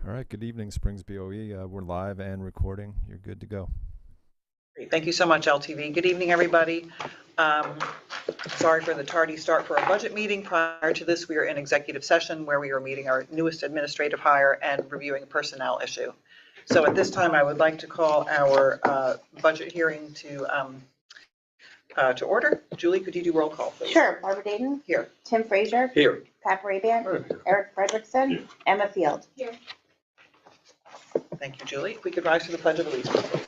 All right, good evening, Springs BOE. We're live and recording. You're good to go. Great. Thank you so much, LTV. Good evening, everybody. Sorry for the tardy start for our budget meeting. Prior to this, we were in executive session where we were meeting our newest administrative hire and reviewing a personnel issue. So at this time, I would like to call our budget hearing to order. Julie, could you do roll call, please? Sure. Barbara Dayton? Here. Tim Frazier? Here. Pat Parabian? Eric Frederickson? Here. Emma Field? Here. Thank you, Julie. If we could rise to the Pledge of Allegiance.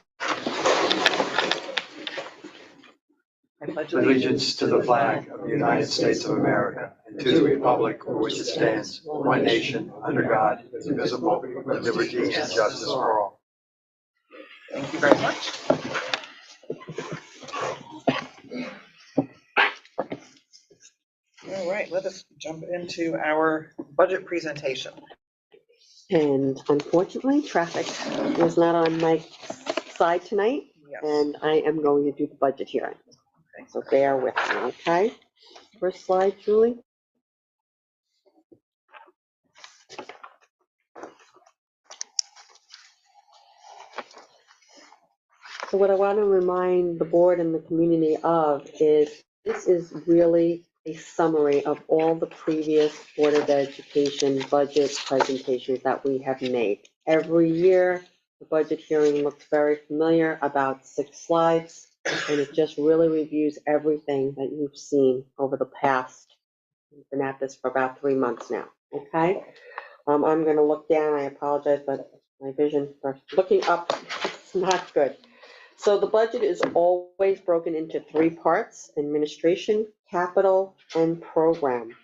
I pledge allegiance to the flag of the United States of America and to the republic for which it stands, one nation, under God, indivisible, with liberty and justice for all. Thank you very much. All right, let us jump into our budget presentation. And unfortunately, traffic was not on my side tonight, Yes. and I am going to do the budget hearing. Okay. So bear with me, okay? First slide, Julie. So what I want to remind the board and the community of is this is really a summary of all the previous Board of Education budget presentations that we have made. Every year, the budget hearing looks very familiar, about 6 slides, and it just really reviews everything that you've seen over the past. We've been at this for about 3 months now, okay? I'm going to look down. I apologize, but my vision for looking up is not good. So the budget is always broken into 3 parts: administration, capital, and program.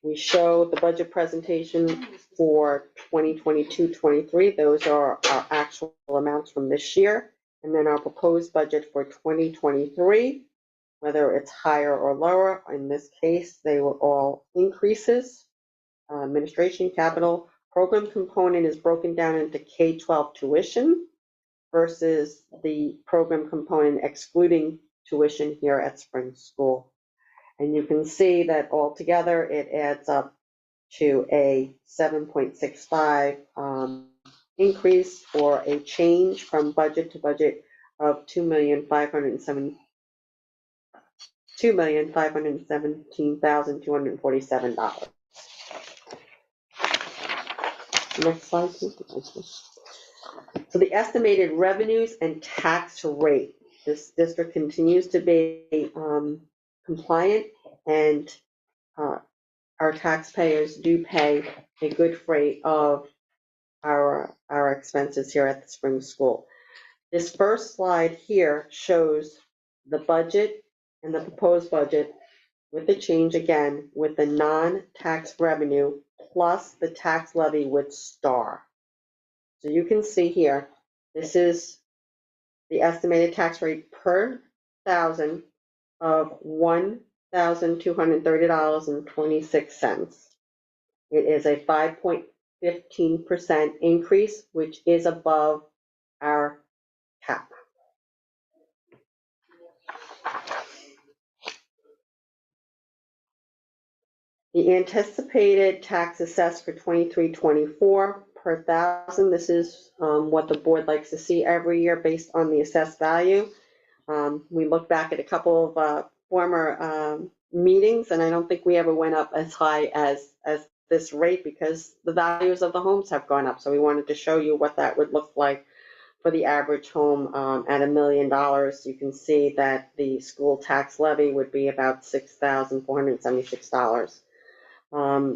We show the budget presentation for 2022-23. Those are our actual amounts from this year. And then our proposed budget for 2023, whether it's higher or lower. In this case, they were all increases. Administration, capital, program component is broken down into K-12 tuition versus the program component excluding tuition here at Spring School. And you can see that altogether it adds up to a 7.65 increase, or a change from budget to budget of $2,517,247. Next slide, please. So the estimated revenues and tax rate. This district continues to be compliant, and our taxpayers do pay a good rate of our expenses here at the Spring School. This first slide here shows the budget and the proposed budget with the change again with the non-tax revenue plus the tax levy with STAR. So you can see here, this is the estimated tax rate per thousand of $1,230.26. It is a 5.15% increase, which is above our cap. The anticipated tax assessed for 23-24 per thousand. This is what the board likes to see every year based on the assessed value. We look back at a couple of former meetings, and I don't think we ever went up as high as this rate because the values of the homes have gone up. So we wanted to show you what that would look like for the average home at $1 million. You can see that the school tax levy would be about $6,476.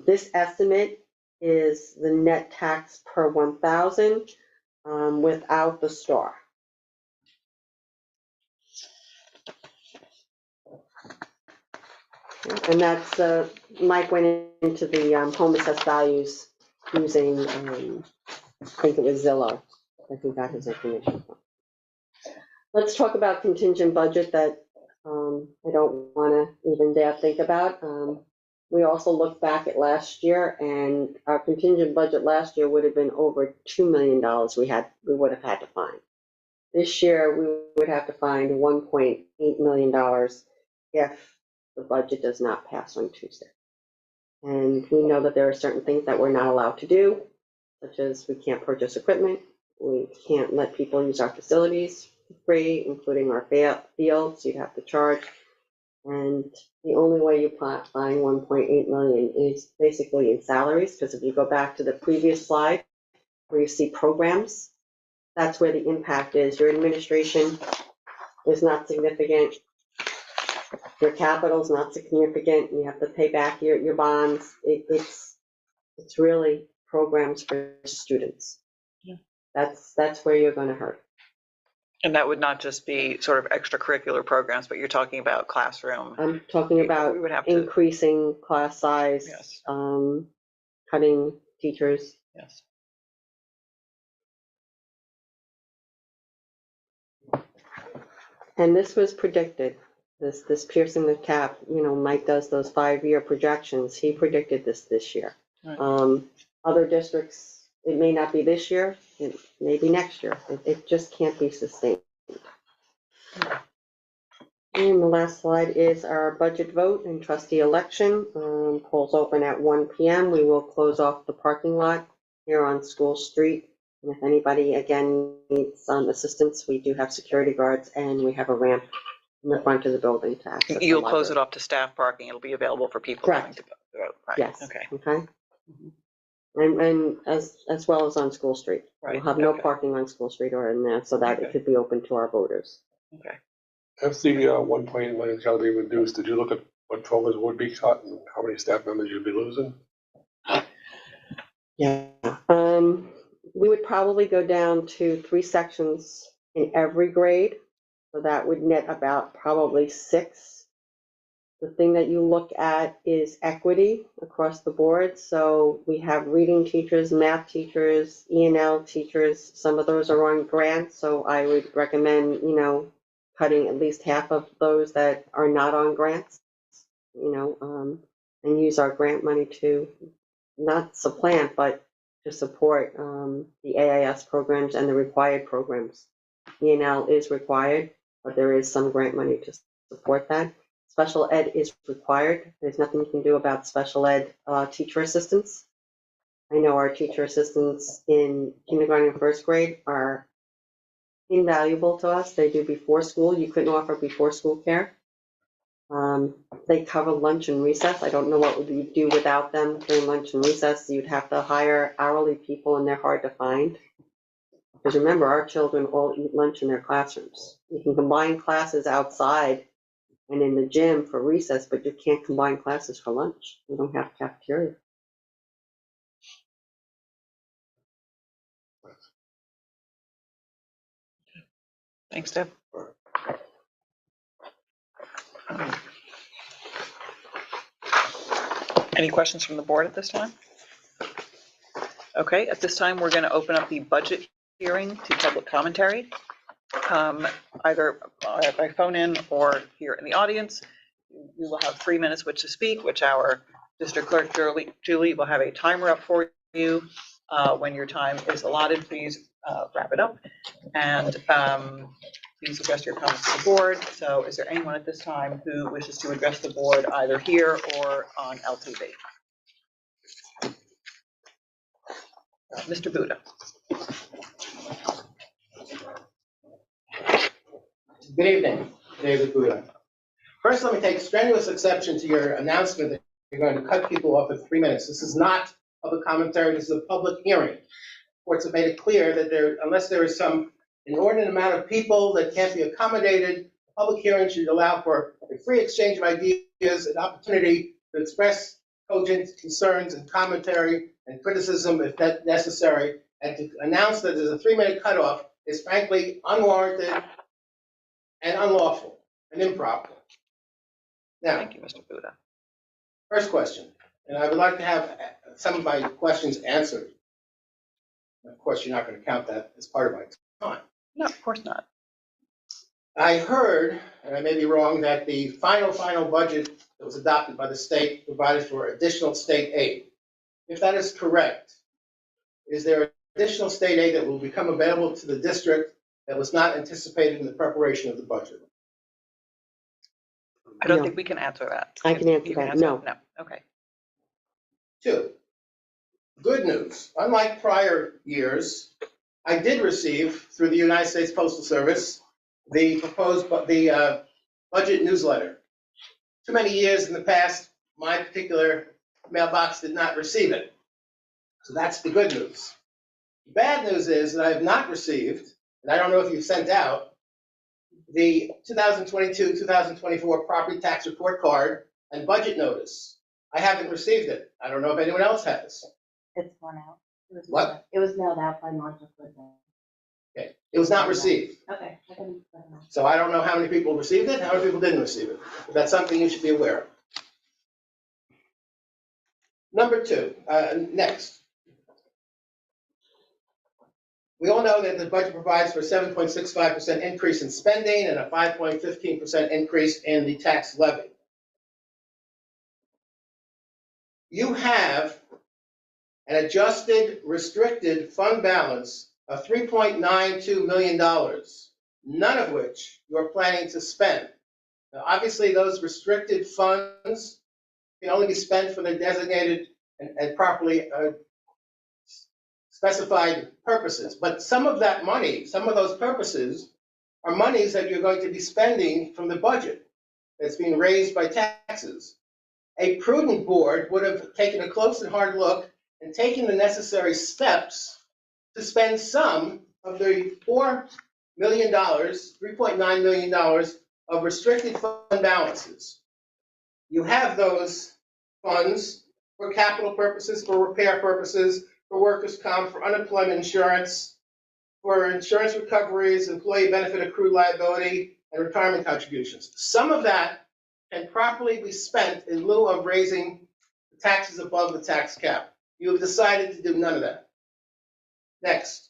This estimate is the net tax per 1,000 without the STAR. And that's, Mike went into the home assessed values using, I think it was Zillow. I think that his information. Let's talk about contingent budget that I don't want to even dare think about. We also look back at last year, and our contingent budget last year would have been over $2 million we would have had to find. This year, we would have to find $1.8 million if the budget does not pass on Tuesday. And we know that there are certain things that we're not allowed to do, such as we can't purchase equipment, we can't let people use our facilities for free, including our fields, you'd have to charge. And the only way you find 1.8 million is basically in salaries, because if you go back to the previous slide, where you see programs, that's where the impact is. Your administration is not significant. Your capital is not significant. You have to pay back your bonds. It's really programs for students. Yeah. That's where you're going to hurt. And that would not just be sort of extracurricular programs, but you're talking about classroom. I'm talking about We would have to, increasing class size, yes, cutting teachers. yes. And this was predicted, this piercing the cap, Mike does those 5-year projections. He predicted this year. Right. Other districts, it may not be this year, it may be next year. It just can't be sustained. And the last slide is our budget vote and trustee election. Polls open at 1 p.m. We will close off the parking lot here on School Street. And if anybody, again, needs assistance, we do have security guards and we have a ramp in the front of the building to access the You'll close it library. off to staff parking. It'll be available for people Correct. coming to vote. Right. Yes. Okay. Okay. And as well as on School Street. Right. We'll have no Okay. parking on School Street or in there, so that Okay. it could be open to our voters. Okay. If the 1.8 million shall be reduced, did you look at what programs would be cut and how many staff members you'd be losing? Yeah. We would probably go down to 3 sections in every grade, so that would net about probably 6. The thing that you look at is equity across the board. So we have reading teachers, math teachers, E&L teachers. Some of those are on grants, so I would recommend, cutting at least half of those that are not on grants, and use our grant money to not supplant, but to support the AIS programs and the required programs. E&L is required, but there is some grant money to support that. Special ed is required. There's nothing you can do about special ed teacher assistants. I know our teacher assistants in kindergarten and first grade are invaluable to us. They do before school. You couldn't offer before school care. They cover lunch and recess. I don't know what would you do without them during lunch and recess. You'd have to hire hourly people, and they're hard to find. Because remember, our children all eat lunch in their classrooms. You can combine classes outside and in the gym for recess, but you can't combine classes for lunch. You don't have cafeteria. Thanks, Deb. Any questions from the board at this time? Okay, at this time, we're going to open up the budget hearing to public commentary, either by phone in or here in the audience. You will have 3 minutes which to speak, which our district clerk, Julie, will have a timer up for you. When your time is allotted, please wrap it up. And please address your comments to the board. So is there anyone at this time who wishes to address the board either here or on LTV? Mr. Buda. Good evening, David Buda. First, let me take strenuous exception to your announcement that you're going to cut people off at 3 minutes. This is not public commentary, this is a public hearing. Courts have made it clear that unless there is some inordinate amount of people that can't be accommodated, public hearing should allow for a free exchange of ideas, an opportunity to express cogent concerns and commentary and criticism if that necessary, and to announce that there's a 3-minute cutoff is frankly unwarranted and unlawful and improper. Now, Thank you, Mr. Buda. first question, and I would like to have some of my questions answered. Of course, you're not going to count that as part of my time. No, of course not. I heard, and I may be wrong, that the final budget that was adopted by the state provided for additional state aid. If that is correct, is there additional state aid that will become available to the district that was not anticipated in the preparation of the budget? I don't No. think we can answer that. I can answer You that. No. No, okay. 2, good news. Unlike prior years, I did receive through the United States Postal Service the budget newsletter. Too many years in the past, my particular mailbox did not receive it. So that's the good news. The bad news is that I have not received, and I don't know if you've sent out, the 2022-2024 property tax report card and budget notice. I haven't received it. I don't know if anyone else has. It's gone out. What? It was mailed out by March of Okay, it was not received. Okay. I can put it on. So I don't know how many people received it, how many people didn't receive it. But that's something you should be aware of. Number 2, next. We all know that the budget provides for a 7.65% increase in spending and a 5.15% increase in the tax levy. You have an adjusted restricted fund balance of $3.92 million, none of which you are planning to spend. Now, obviously, those restricted funds can only be spent for the designated and properly specified purposes. But some of that money, some of those purposes are monies that you're going to be spending from the budget that's being raised by taxes. A prudent board would have taken a close and hard look and taken the necessary steps to spend some of the $4 million, $3.9 million of restricted fund balances. You have those funds for capital purposes, for repair purposes, for workers' comp, for unemployment insurance, for insurance recoveries, employee benefit accrued liability, and retirement contributions. Some of that can properly be spent in lieu of raising taxes above the tax cap. You have decided to do none of that. Next.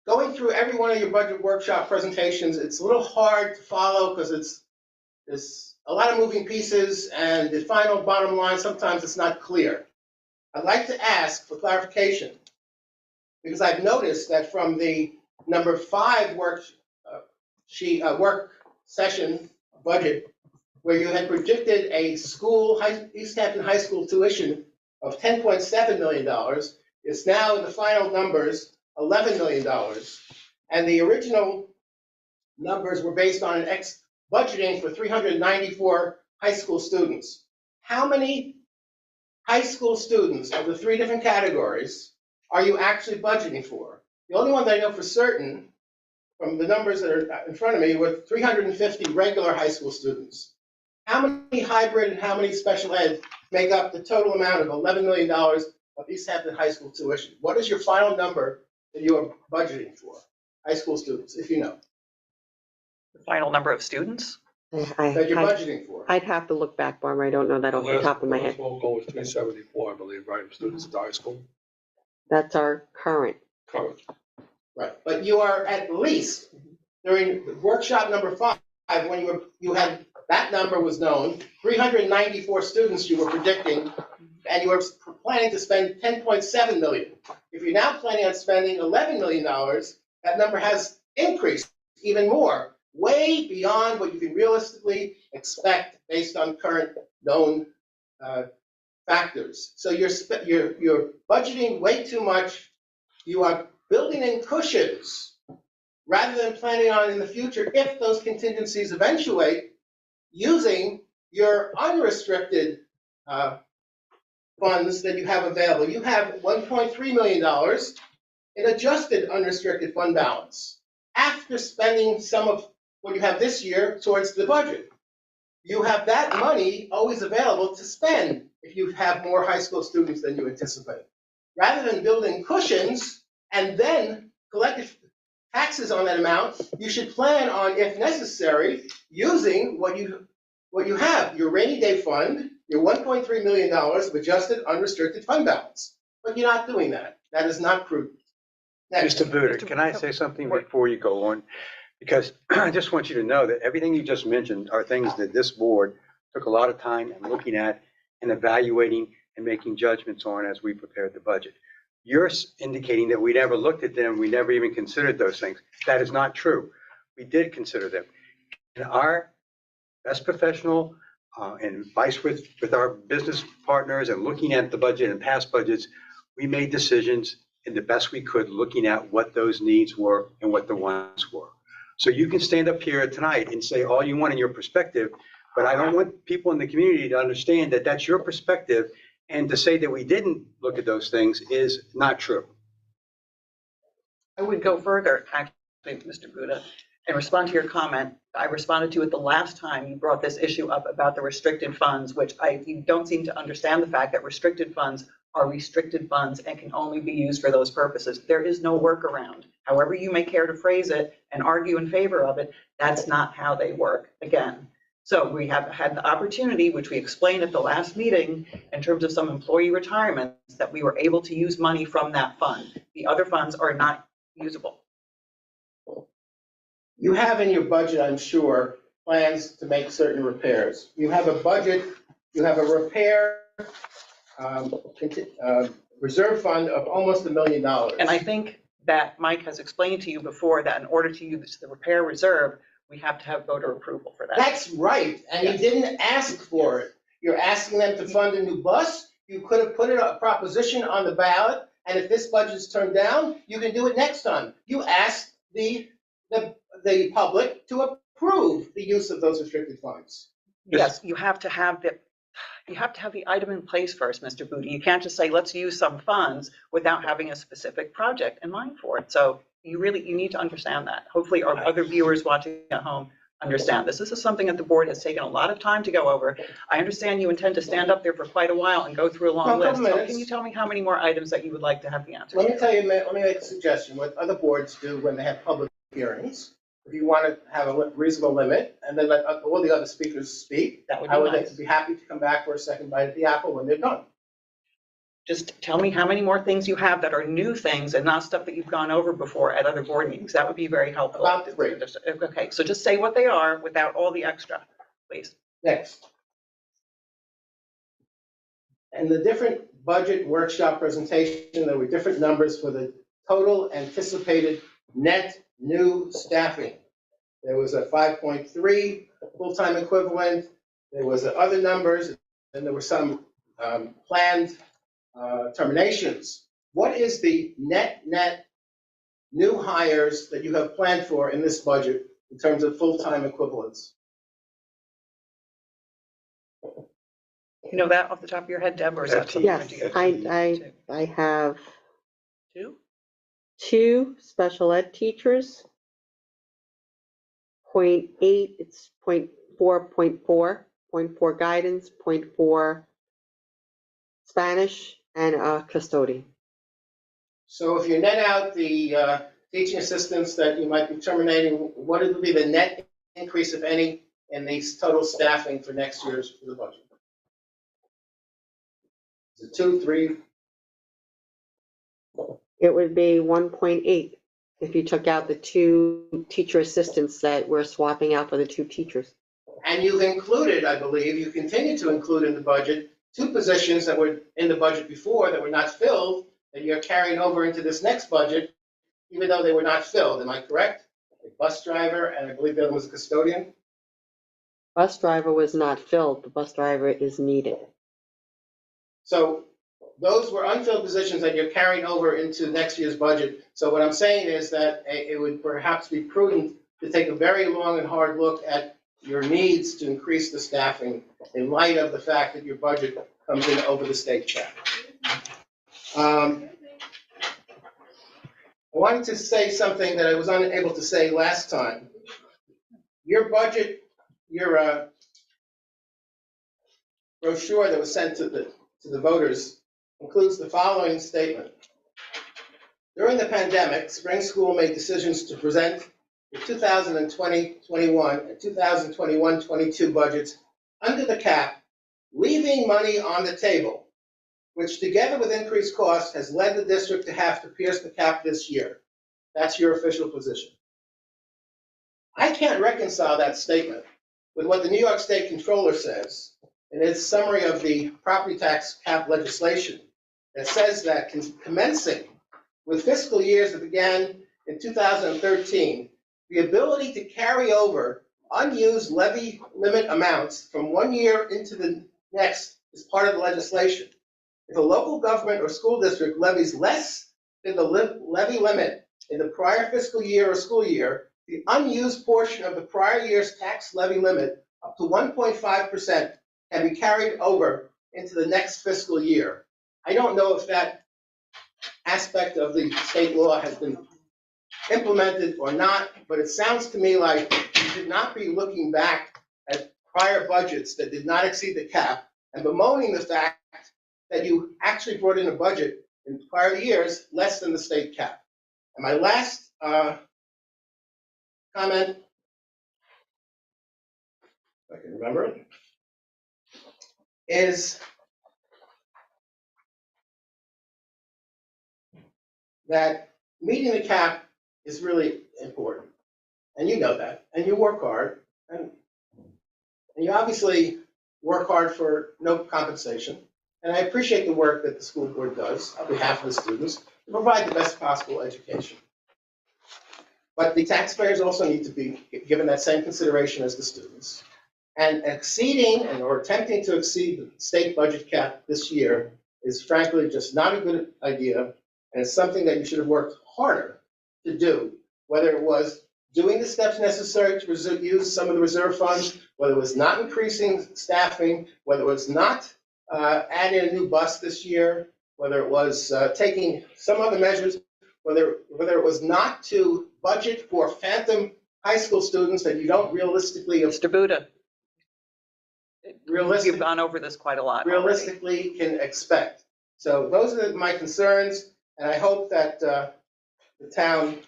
Going through every one of your budget workshop presentations, it's a little hard to follow because there's a lot of moving pieces, and the final bottom line, sometimes it's not clear. I'd like to ask for clarification, because I've noticed that from the number 5 work session budget, where you had projected a East Hampton High School tuition of $10.7 million, it's now in the final numbers $11 million. And the original numbers were based on an budgeting for 394 high school students. How many high school students of the 3 different categories are you actually budgeting for? The only one that I know for certain from the numbers that are in front of me were 350 regular high school students. How many hybrid and how many special ed make up the total amount of $11 million of East Hampton High School tuition? What is your final number that you are budgeting for high school students, if you know? The final number of students? That you're budgeting for? I'd have to look back, Barbara. I don't know that off the top of my head. Last roll call was 374, I believe, right, of students at the high school. That's our current. Correct. Right, but you are at least, during workshop number 5, when you had, that number was known, 394 students you were predicting, and you were planning to spend $10.7 million. If you're now planning on spending $11 million, that number has increased even more, way beyond what you can realistically expect based on current known factors. So you're budgeting way too much. You are building in cushions rather than planning on in the future, if those contingencies eventuate, using your unrestricted funds that you have available. You have $1.3 million in adjusted unrestricted fund balance after spending some of what you have this year towards the budget. You have that money always available to spend if you have more high school students than you anticipate. Rather than building cushions and then collect taxes on that amount, you should plan on, if necessary, using what you have, your rainy day fund, your $1.3 million of adjusted unrestricted fund balance. But you're not doing that. That is not prudent. Next. Mr. Buda, can I say something before you go on? Because I just want you to know that everything you just mentioned are things that this board took a lot of time and looking at and evaluating and making judgments on as we prepared the budget. You're indicating that we never looked at them, we never even considered those things. That is not true. We did consider them. And our best professional and advice with our business partners and looking at the budget and past budgets, we made decisions in the best we could, looking at what those needs were and what the wants were. So you can stand up here tonight and say all you want in your perspective, but I don't want people in the community to understand that that's your perspective, and to say that we didn't look at those things is not true. I would go further, actually, Mr. Buda, and respond to your comment. I responded to it the last time you brought this issue up about the restricted funds, which you don't seem to understand the fact that restricted funds are restricted funds and can only be used for those purposes. There is no workaround. However you may care to phrase it and argue in favor of it, that's not how they work, again. So we have had the opportunity, which we explained at the last meeting, in terms of some employee retirements, that we were able to use money from that fund. The other funds are not usable. You have in your budget, I'm sure, plans to make certain repairs. You have a budget, you have a repair reserve fund of almost $1 million. And I think that Mike has explained to you before that in order to use the repair reserve, we have to have voter approval for that. That's right, and you Yes. didn't ask for it. You're asking them to fund a new bus. You could have put a proposition on the ballot, and if this budget's turned down, you can do it next time. You asked the public to approve the use of those restricted funds. Yes, you have to have the item in place first, Mr. Booty. You can't just say, let's use some funds without having a specific project in mind for it. So you need to understand that. Hopefully our other viewers watching at home understand this. This is something that the board has taken a lot of time to go over. I understand you intend to stand up there for quite a while and go through a long Couple list. So minutes. can you tell me how many more items that you would like to have the answers Let me to? tell you, let me make a suggestion, what other boards do when they have public hearings. If you want to have a reasonable limit, and then let all the other speakers speak, That would I be would nice. be happy to come back for a second bite at the apple when they're done. Just tell me how many more things you have that are new things and not stuff that you've gone over before at other board meetings. That would be very helpful. About 3. Okay, so just say what they are without all the extra, please. Next. And the different budget workshop presentation, there were different numbers for the total anticipated net new staffing. There was a 5.3 full-time equivalent, there was other numbers, and there were some planned terminations. What is the net new hires that you have planned for in this budget in terms of full-time equivalents? You know that off the top of your head, Deb, or is that something? Yes, you- I have Two? 2 special ed teachers, 0.8, it's 0.4, 0.4 guidance, 0.4 Spanish, and a custodian. So if you net out the teaching assistants that you might be terminating, what would be the net increase, if any, in these total staffing for next year's for the budget? Is it 2, 3? It would be 1.8 if you took out the 2 teacher assistants that we're swapping out for the 2 teachers. And you've included, I believe, you continue to include in the budget 2 positions that were in the budget before that were not filled, that you're carrying over into this next budget, even though they were not filled. Am I correct? A bus driver, and I believe the other was a custodian. Bus driver was not filled, the bus driver is needed. So those were unfilled positions that you're carrying over into next year's budget. So what I'm saying is that it would perhaps be prudent to take a very long and hard look at your needs to increase the staffing in light of the fact that your budget comes in over the state check. I wanted to say something that I was unable to say last time. Your budget, your brochure that was sent to the voters includes the following statement. During the pandemic, Spring School made decisions to present the 2020-21 and 2021-22 budgets under the cap, leaving money on the table, which together with increased costs has led the district to have to pierce the cap this year. That's your official position. I can't reconcile that statement with what the New York State Controller says in its summary of the property tax cap legislation, that says that commencing with fiscal years that began in 2013, the ability to carry over unused levy limit amounts from one year into the next is part of the legislation. If a local government or school district levies less than the levy limit in the prior fiscal year or school year, the unused portion of the prior year's tax levy limit, up to 1.5%, can be carried over into the next fiscal year. I don't know if that aspect of the state law has been implemented or not, but it sounds to me like you should not be looking back at prior budgets that did not exceed the cap and bemoaning the fact that you actually brought in a budget in prior years less than the state cap. And my last comment, if I can remember it, is that meeting the cap is really important. And you know that, and you work hard, and you obviously work hard for no compensation. And I appreciate the work that the school board does on behalf of the students to provide the best possible education. But the taxpayers also need to be given that same consideration as the students. And exceeding or attempting to exceed the state budget cap this year is frankly just not a good idea. And it's something that you should have worked harder to do, whether it was doing the steps necessary to use some of the reserve funds, whether it was not increasing staffing, whether it was not adding a new bus this year, whether it was taking some other measures, whether it was not to budget for phantom high school students that you don't realistically Mr. Buda, realistically you've gone over this quite a lot already. realistically can expect. So those are my concerns, and I hope that the town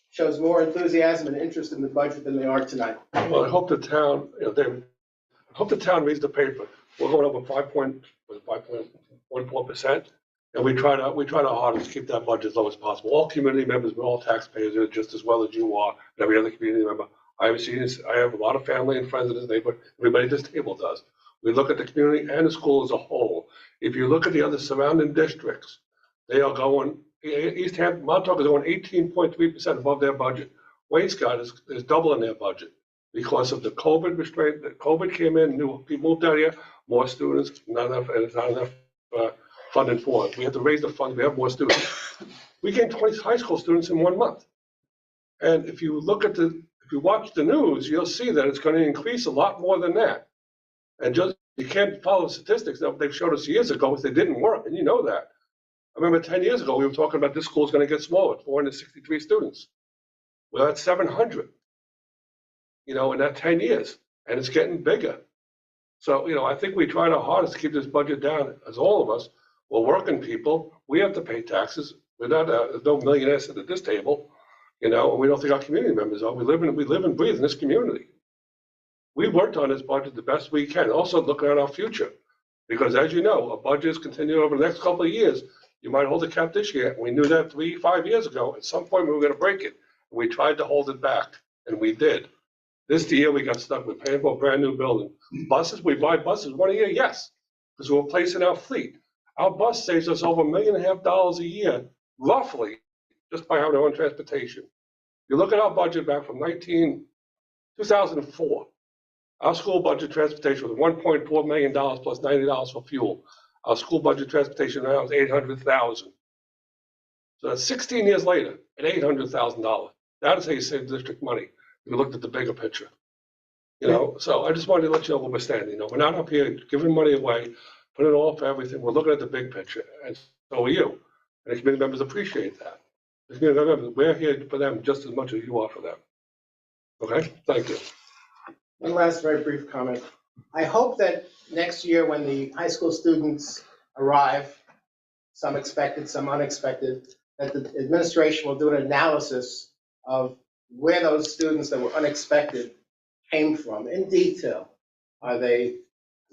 shows more enthusiasm and interest in the budget than they are tonight. Well, I hope the town, I hope the town reads the paper. We're going over 5.14%, and we try our hardest to keep that budget as low as possible. All community members, we're all taxpayers, are just as well as you are, and every other community member. I have a lot of family and friends in this neighborhood. Everybody at this table does. We look at the community and the school as a whole. If you look at the other surrounding districts, they are going, East Hampton, Montauk is going 18.3% above their budget. Wayne-Scott is doubling their budget because of the COVID restraint. The COVID came in, new people moved out here, more students, not enough, and it's not enough funding for it. We have to raise the funds. We have more students. We gained 20 high school students in 1 month. And if you watch the news, you'll see that it's going to increase a lot more than that. And just you can't follow the statistics that they've showed us years ago if they didn't work, and you know that. I remember 10 years ago, we were talking about this school is going to get smaller, 463 students. Well, that's 700, in that 10 years, and it's getting bigger. So, I think we tried our hardest to keep this budget down, as all of us. We're working people. We have to pay taxes. We're not, there's no millionaires at this table, and we don't think our community members are. We live and breathe in this community. We worked on this budget the best we can, also looking at our future. Because as you know, a budget is continuing over the next couple of years. You might hold the cap this year. We knew that 5 years ago. At some point, we were going to break it. And we tried to hold it back, and we did. This year, we got stuck with paying for a brand new building. Buses, we buy buses one a year, yes, because we're replacing our fleet. Our bus saves us over $1.5 million a year, roughly, just by having our own transportation. You look at our budget back from 2004. Our school budget transportation was $1.4 million plus $90 for fuel. Our school budget transportation now is $800,000. So that's 16 years later at $800,000. That is how you save district money. We looked at the bigger picture. So I just wanted to let you know where we're standing. We're not up here giving money away, putting it all for everything. We're looking at the big picture, and so are you. And the community members appreciate that. The community members, we're here for them just as much as you are for them. Okay, thank you. One last very brief comment. I hope that next year when the high school students arrive, some expected, some unexpected, that the administration will do an analysis of where those students that were unexpected came from in detail. There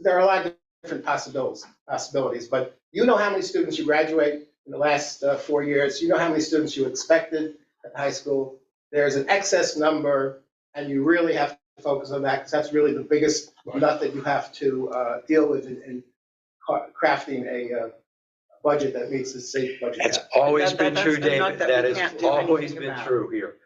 are a lot of different possibilities, but you know how many students you graduate in the last 4 years. You know how many students you expected at high school. There's an excess number, and you really have to focus on that because that's really the biggest nut that you have to deal with in crafting a budget that meets the state budget That's cap. always That- been that's true, not David. that That we has can't do always anything been about. true here.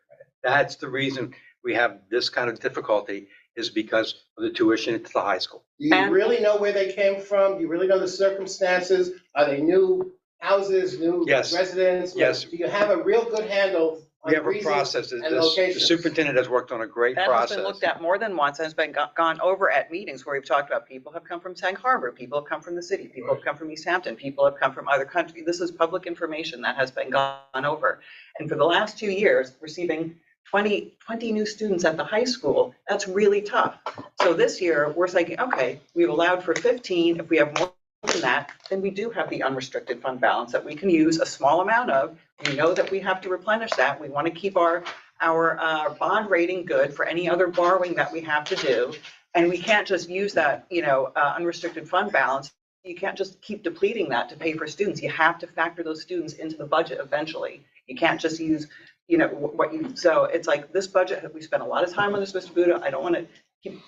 That's the reason we have this kind of difficulty, is because of the tuition at the high school. Do you And- really know where they came from? Do you really know the circumstances? Are they new houses, new Yes. residents? Yes. Do you have a real good handle on We have a reasons process. and The locations? superintendent has worked on a great That has been process. looked at more than once, and has been gone over at meetings where we've talked about people have come from Sag Harbor, people have come from the city, people have come from East Hampton, people have come from other countries. This is public information that has been gone over. And for the last 2 years, receiving 20 new students at the high school, that's really tough. So this year, we're thinking, okay, we've allowed for 15. If we have more than that, then we do have the unrestricted fund balance that we can use a small amount of. We know that we have to replenish that. We want to keep our bond rating good for any other borrowing that we have to do. And we can't just use that, unrestricted fund balance. You can't just keep depleting that to pay for students. You have to factor those students into the budget eventually. You can't just use, so it's like this budget, we spent a lot of time on this, Mr. Buda. I don't want to keep,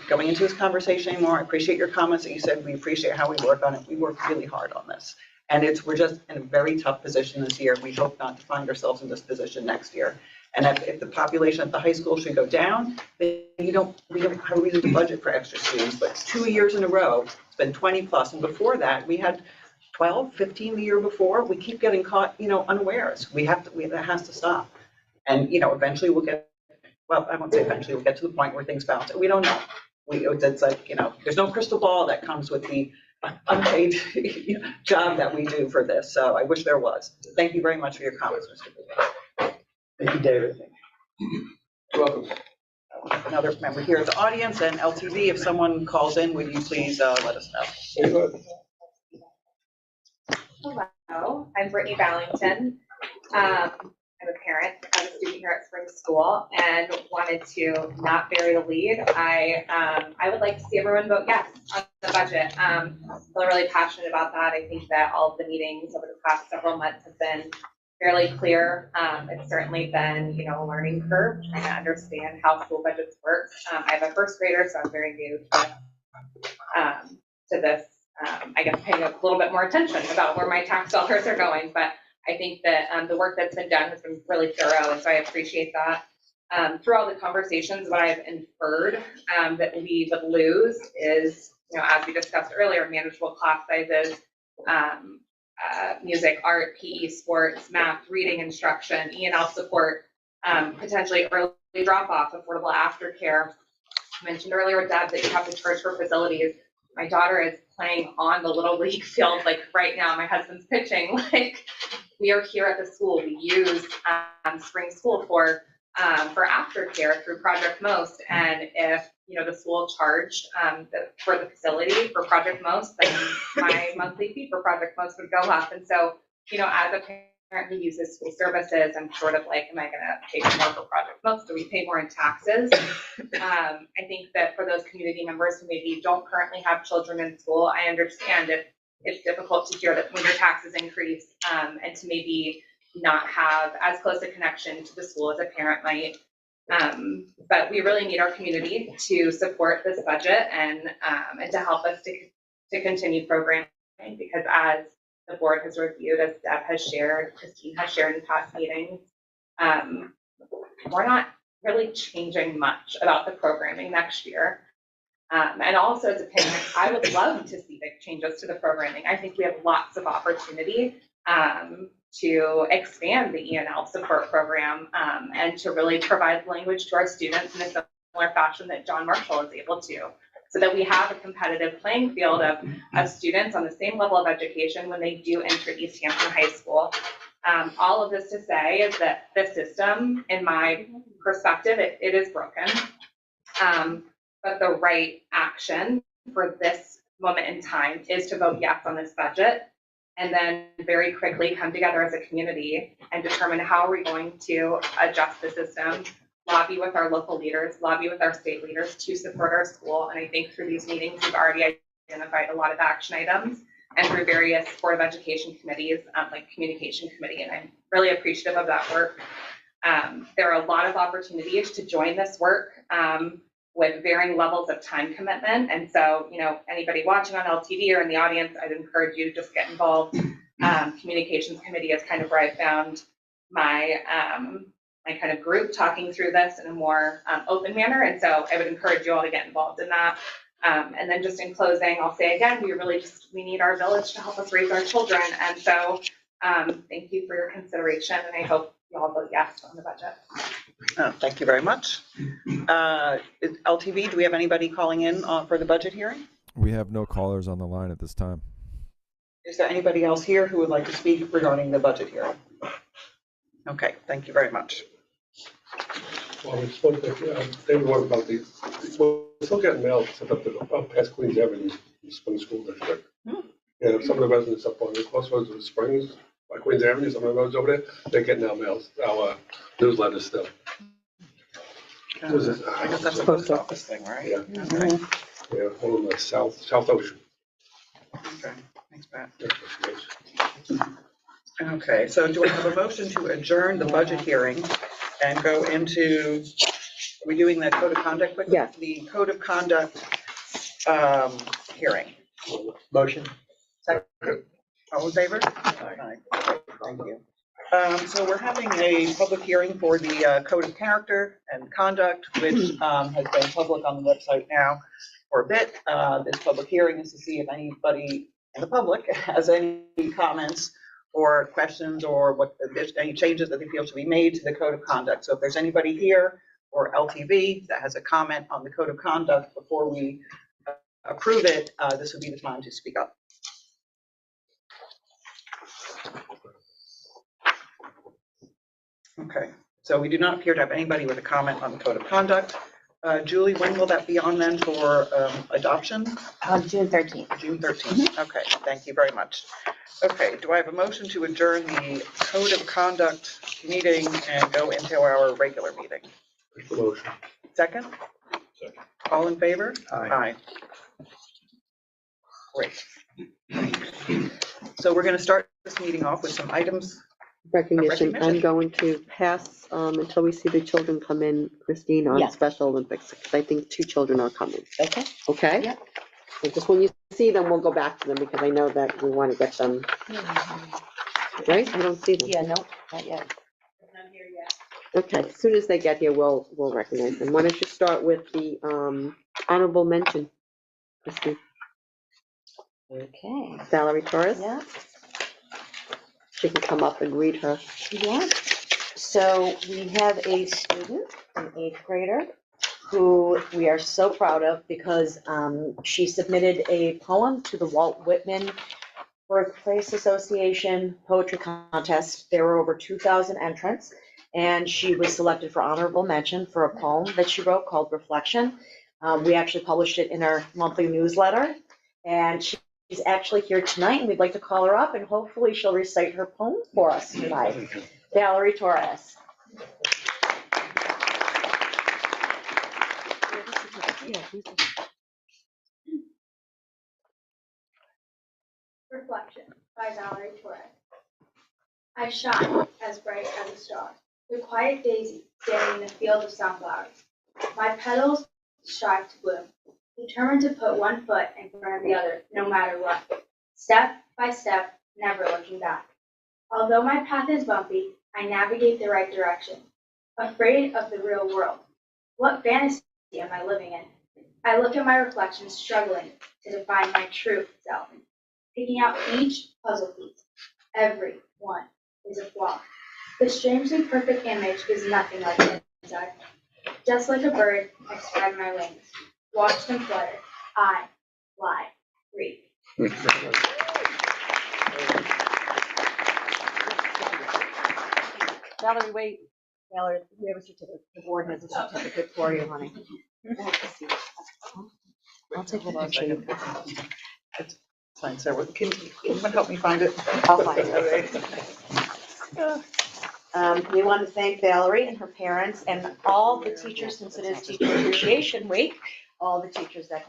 going into this conversation anymore. I appreciate your comments that you said. We appreciate how we work on it. We work really hard on this. And we're just in a very tough position this year. We hope not to find ourselves in this position next year. And if the population at the high school should go down, then we don't have a reason to budget for extra students. But 2 years in a row, it's been 20 plus. And before that, we had 12, 15 the year before. We keep getting caught, unawares. That has to stop. And, eventually we'll get, well, I won't say eventually, we'll get to the point where things balance. We don't know. It's like, there's no crystal ball that comes with the unpaid job that we do for this. So I wish there was. Thank you very much for your comments, Mr. Buda. Thank you, David. You're welcome. Another member here at the audience, and LTV, if someone calls in, would you please let us know? Hello, I'm Brittany Ballington. I'm a parent of a student here at Spring School and wanted to not bury the lead. I would like to see everyone vote yes on the budget. I'm really passionate about that. I think that all of the meetings over the past several months have been fairly clear. It's certainly been, a learning curve trying to understand how school budgets work. I have a first grader, so I'm very new to this. I guess paying a little bit more attention about where my tax dollars are going, but I think that the work that's been done has been really thorough, and so I appreciate that. Through all the conversations, what I've inferred that we would lose is, as we discussed earlier, manageable class sizes, music, art, PE, sports, math, reading instruction, E&L support, potentially early drop-off, affordable aftercare. I mentioned earlier, Deb, that you have to charge for facilities. My daughter is playing on the Little League field, like right now. My husband's pitching. Like, we are here at the school. We use Spring School for aftercare through Project Most. And if, the school charged for the facility for Project Most, then my monthly fee for Project Most would go up. And so, as a parent who uses school services, I'm sort of like, am I going to pay more for Project Most? Do we pay more in taxes? I think that for those community members who maybe don't currently have children in school, I understand it's difficult to hear that when your taxes increase and to maybe not have as close a connection to the school as a parent might. But we really need our community to support this budget and to help us to continue programming, because as the board has reviewed, as Deb has shared, Christine has shared in past meetings, we're not really changing much about the programming next year. And also as a parent, I would love to see big changes to the programming. I think we have lots of opportunity to expand the E&L support program and to really provide language to our students in a similar fashion that John Marshall is able to, so that we have a competitive playing field of students on the same level of education when they do enter East Hampton High School. All of this to say is that the system, in my perspective, it is broken. But the right action for this moment in time is to vote yes on this budget, and then very quickly come together as a community and determine how we're going to adjust the system, lobby with our local leaders, lobby with our state leaders to support our school. And I think through these meetings, we've already identified a lot of action items, and through various Board of Education committees, like Communication Committee, and I'm really appreciative of that work. There are a lot of opportunities to join this work with varying levels of time commitment. And so, anybody watching on LTV or in the audience, I'd encourage you to just get involved. Communications committee is kind of where I found my, my kind of group talking through this in a more open manner. And so I would encourage you all to get involved in that. And then just in closing, I'll say again, we need our village to help us raise our children. And so thank you for your consideration, and I hope you all vote yes on the budget. Thank you very much. LTV, do we have anybody calling in for the budget hearing? We have no callers on the line at this time. Is there anybody else here who would like to speak regarding the budget hearing? Okay, thank you very much. Well, we just wanted to, David, what about these? We're still getting mail sent up past Queens Avenue, the Spring School District. Yeah, some of the residents up on the crossroads of the Springs, by Queens Avenue, some of the roads over there, they're getting our mails, our newsletters still. What was it? I guess that's a post office thing, right? Yeah, Okay, yeah, all in the South Ocean. okay, thanks, Pat. That's what she is. Okay, so do I have a motion to adjourn the budget hearing and go into, are we doing the code of conduct quickly? Yes. The code of conduct hearing. Motion? Second. All in favor? Aye. Thank you. So we're having a public hearing for the code of character and conduct, which has been public on the website now for a bit. This public hearing is to see if anybody in the public has any comments or questions, or what, if there's any changes that they feel should be made to the code of conduct. So if there's anybody here or LTV that has a comment on the code of conduct before we approve it, this would be the time to speak up. Okay, so we do not appear to have anybody with a comment on the code of conduct. Julie, when will that be on then for adoption? June 13th. June 13th. Okay, thank you very much. Okay, do I have a motion to adjourn the code of conduct meeting and go into our regular meeting? Make the motion. Second? Second. All in favor? Aye. Great. So we're going to start this meeting off with some items. Recognition. Recognition. I'm going to pass until we see the children come in, Christine, on Yeah. Special Olympics, because I think 2 children are coming. Okay. Okay? Yep. So just when you see them, we'll go back to them, because I know that we want to get them, right? I don't see them. Yeah, no, not yet. Okay, as soon as they get here, we'll recognize them. Why don't you start with the honorable mention, Christine? Okay. Valerie Torres? Yeah. She can come up and read her. Yeah. So we have a student, an 8th grader, who we are so proud of because she submitted a poem to the Walt Whitman Birthplace Association Poetry Contest. There were over 2,000 entrants, and she was selected for honorable mention for a poem that she wrote called Reflection. We actually published it in our monthly newsletter, and she's actually here tonight, and we'd like to call her up, and hopefully she'll recite her poem for us tonight. Valerie Torres. Reflection by Valerie Torres. I shine as bright as a star, the quiet daisy standing in a field of sunflowers. My petals strive to bloom, determined to put one foot in front of the other, no matter what. Step by step, never looking back. Although my path is bumpy, I navigate the right direction. Afraid of the real world. What fantasy am I living in? I look at my reflection, struggling to define my true self. Picking out each puzzle piece. Every one is a flaw. The strangely perfect image is nothing like the inside. Just like a bird, I spread my wings. Watch them flutter. I fly free. Valerie, wait. Valerie, we have a certificate. The board has a certificate for you, honey. I'll take the picture. It's fine, Sarah. Can anyone help me find it? I'll find it. We want to thank Valerie and her parents and all the teachers, since it is Teacher Appreciation Week, all the teachers that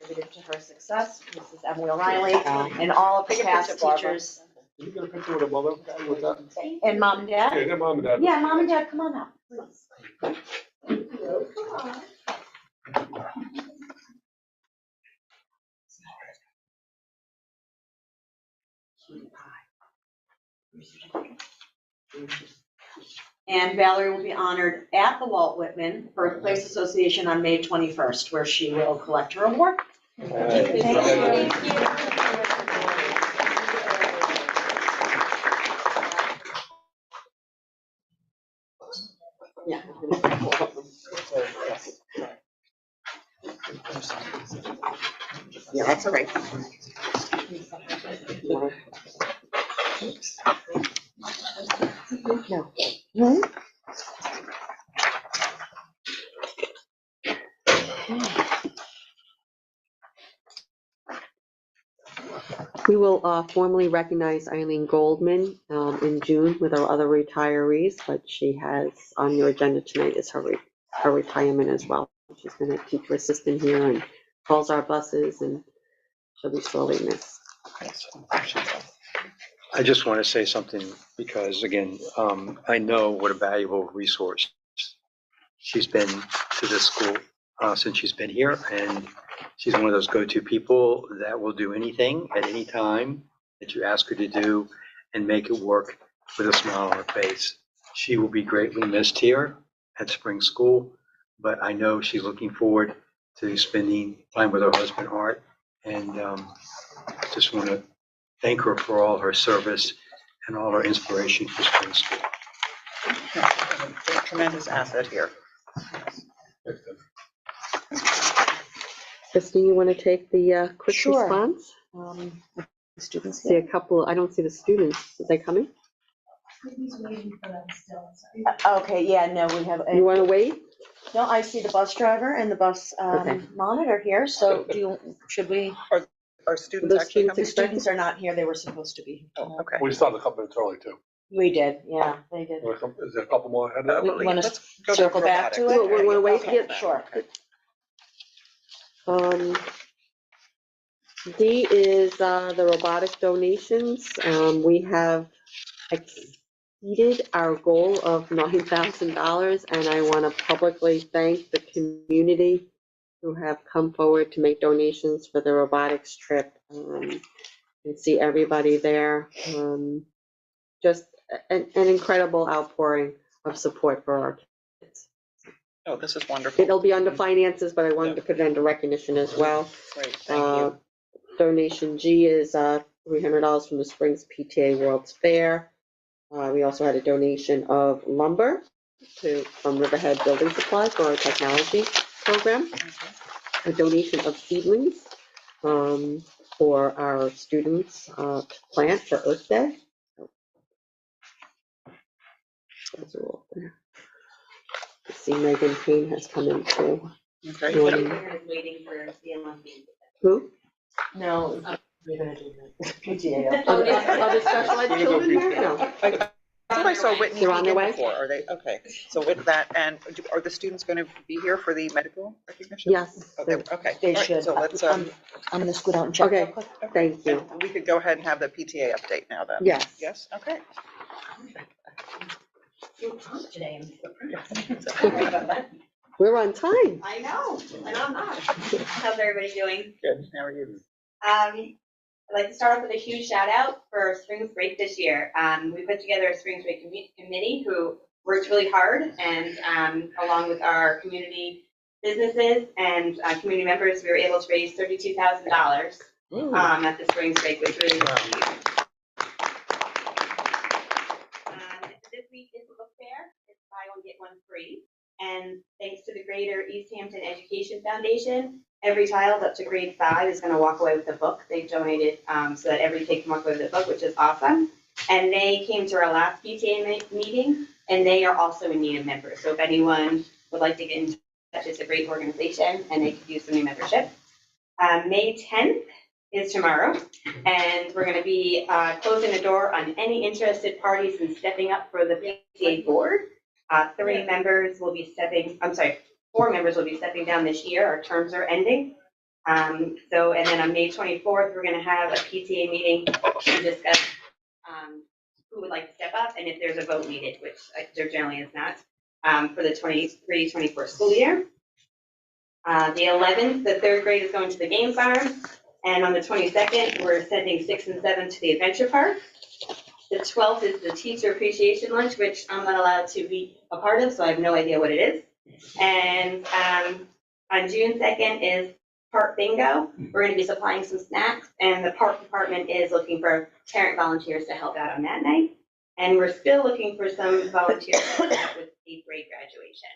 contributed to her success, Mrs. Emily O'Reilly, and all of the Take a picture, past Barbara. teachers. Did you get a picture with a mother with that? And mom and Yeah, dad? their mom and dad. Yeah, mom and dad, come on up, please. And Valerie will be honored at the Walt Whitman Birthplace Association on May 21st, where she will collect her award. Thank you. Yeah. Yeah, that's okay. No. We will formally recognize Eileen Goldman in June with our other retirees, but she has on your agenda tonight is her retirement as well. She's been a teacher assistant here and calls our buses, and she'll be sorely missed. I just want to say something because, again, I know what a valuable resource she's been to this school since she's been here, and she's one of those go-to people that will do anything at any time that you ask her to do and make it work with a smile on her face. She will be greatly missed here at Spring School, but I know she's looking forward to spending time with her husband, Art, and just want to thank her for all her service and all her inspiration for Spring School. It's a tremendous asset here. Christine, you want to take the quick Sure. response? Students See a couple, I don't see the students. Are they coming? Okay, yeah, no, we have, You want to wait? no, I see the bus driver and the bus Okay. monitor here, so should we? Are students The actually students coming? The students are not here, they were supposed to be. Oh, okay. We started a couple minutes early too. We did, yeah, they did. Is there a couple more ahead of that? You wanna Let's go to circle back to robotics. it? We wanna wait? Okay, Yeah. sure. D is the robotic donations. We have exceeded our goal of $9,000, and I want to publicly thank the community who have come forward to make donations for the robotics trip. And see everybody there. Just an incredible outpouring of support for our kids. Oh, this is wonderful. It'll be under finances, but I wanted to put it under recognition as well. Great, thank you. Donation G is $300 from the Springs PTA World's Fair. We also had a donation of lumber from Riverhead Building Supplies for our technology program. A donation of seedlings for our students to plant for Earth Day. Those are all there. I see Megan Payne has come in too. Okay. Waiting for CMLB. Who? No, we're gonna do that. PTA. Are the special ed children here? No. I thought I saw Whitney They're on their begin way? before. Are they? Okay. So with that, and are the students going to be here for the medical recognition? Yes. Okay. Okay. They All right, should. So let's, I'm gonna scoot out and check. Okay. real quick. Thank you. and we could go ahead and have the PTA update now then. Yes. Yes, okay. Today. We're on time. I know, and I'm not. How's everybody doing? Good. How are you? I'd like to start off with a huge shout out for Springs Break this year. We put together a Springs Break committee who worked really hard, and along with our community businesses and community members, we were able to raise $32,000 at the Springs Break, which really was huge. This week is the book fair. It's buy one, get one free. And thanks to the Greater East Hampton Education Foundation, every child up to grade 5 is going to walk away with a book. They've donated so that every kid can walk away with a book, which is awesome. And they came to our last PTA meeting, and they are also in need of members. So if anyone would like to get in touch, it's a great organization, and they could use some new membership. May 10th is tomorrow, and we're going to be closing the door on any interested parties in stepping up for the PTA board. 4 members will be stepping down this year. Our terms are ending. And then on May 24th, we're going to have a PTA meeting to discuss who would like to step up and if there's a vote needed, which there generally is not, for the 23-24 school year. The 11th, the 3rd grade is going to the game farm. And on the 22nd, we're sending 6 and 7 to the adventure park. The 12th is the teacher appreciation lunch, which I'm not allowed to be a part of, so I have no idea what it is. And on June 2nd is park bingo. We're going to be supplying some snacks, and the park department is looking for parent volunteers to help out on that night. And we're still looking for some volunteers to help out with 8th grade graduation.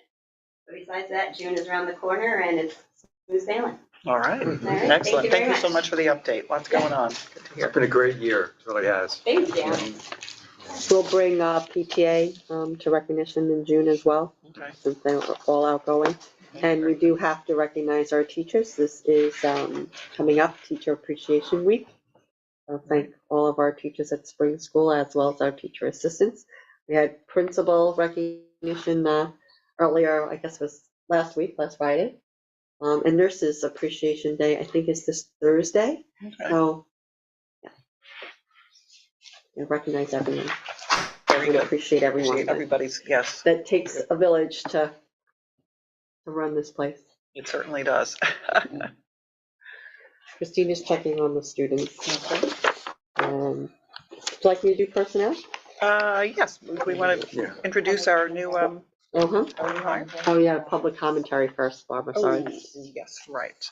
But besides that, June is around the corner, and it's smooth sailing. All right, right, excellent. thank you very Thank you so much. much for the update. Lots going on. Good to It's hear. been a great year, it really has. Thanks, Dan. We'll bring PTA to recognition in June as well, Okay. since they're all outgoing. And we do have to recognize our teachers. This is coming up, Teacher Appreciation Week. I'll thank all of our teachers at Spring School as well as our teacher assistants. We had principal recognition earlier, I guess it was last Friday. And Nurses Appreciation Day, I think, is this Thursday. Okay. So, yeah. Recognize everyone. Very We good. appreciate everyone. Appreciate everybody's, yes, That takes a village to run this place. it certainly does. Christina's checking on the students. Okay. Would you like me to do personnel? Yes, we want to introduce our new Uh-huh. hire. Oh, yeah, public commentary first, Barbara, sorry. Oh, yes, right.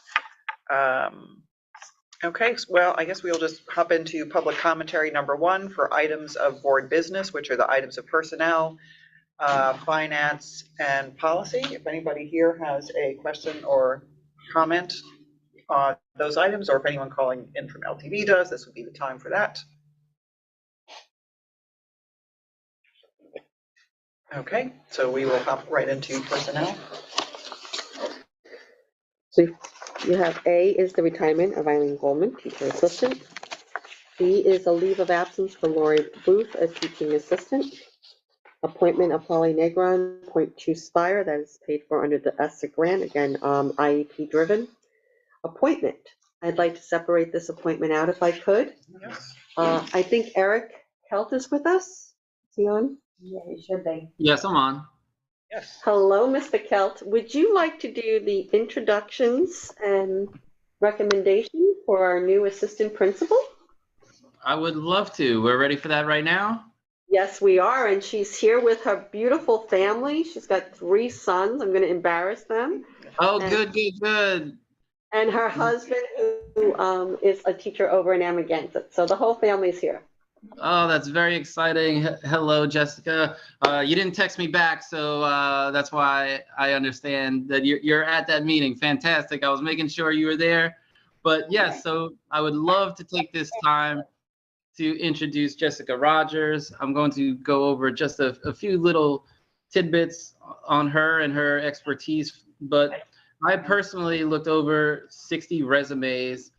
Okay, well, I guess we'll just hop into public commentary number 1 for items of board business, which are the items of personnel, finance, and policy. If anybody here has a question or comment on those items, or if anyone calling in from LTV does, this would be the time for that. Okay, so we will hop right into personnel. So you have A is the retirement of Eileen Goldman, teacher assistant. B is a leave of absence for Lori Booth, a teaching assistant. Appointment of Holly Negron, .2 Spire, that is paid for under the ESSA grant, again, IEP driven. Appointment, I'd like to separate this appointment out if I could. Yes. I think Eric Helt is with us. Is he on? Yeah, it should be. Yes, I'm on. Yes. Hello, Mr. Kelt. Would you like to do the introductions and recommendation for our new assistant principal? I would love to. We're ready for that right now. Yes, we are, and she's here with her beautiful family. She's got 3 sons. I'm going to embarrass them. Oh, And- good. And her husband, who is a teacher over in Amagansett. So the whole family's here. Oh, that's very exciting. Hello, Jessica. You didn't text me back, so that's why I understand that you're at that meeting. Fantastic. I was making sure you were there. But yes, so I would love to take this time to introduce Jessica Rogers. I'm going to go over just a few little tidbits on her and her expertise, but I personally looked over 60 resumes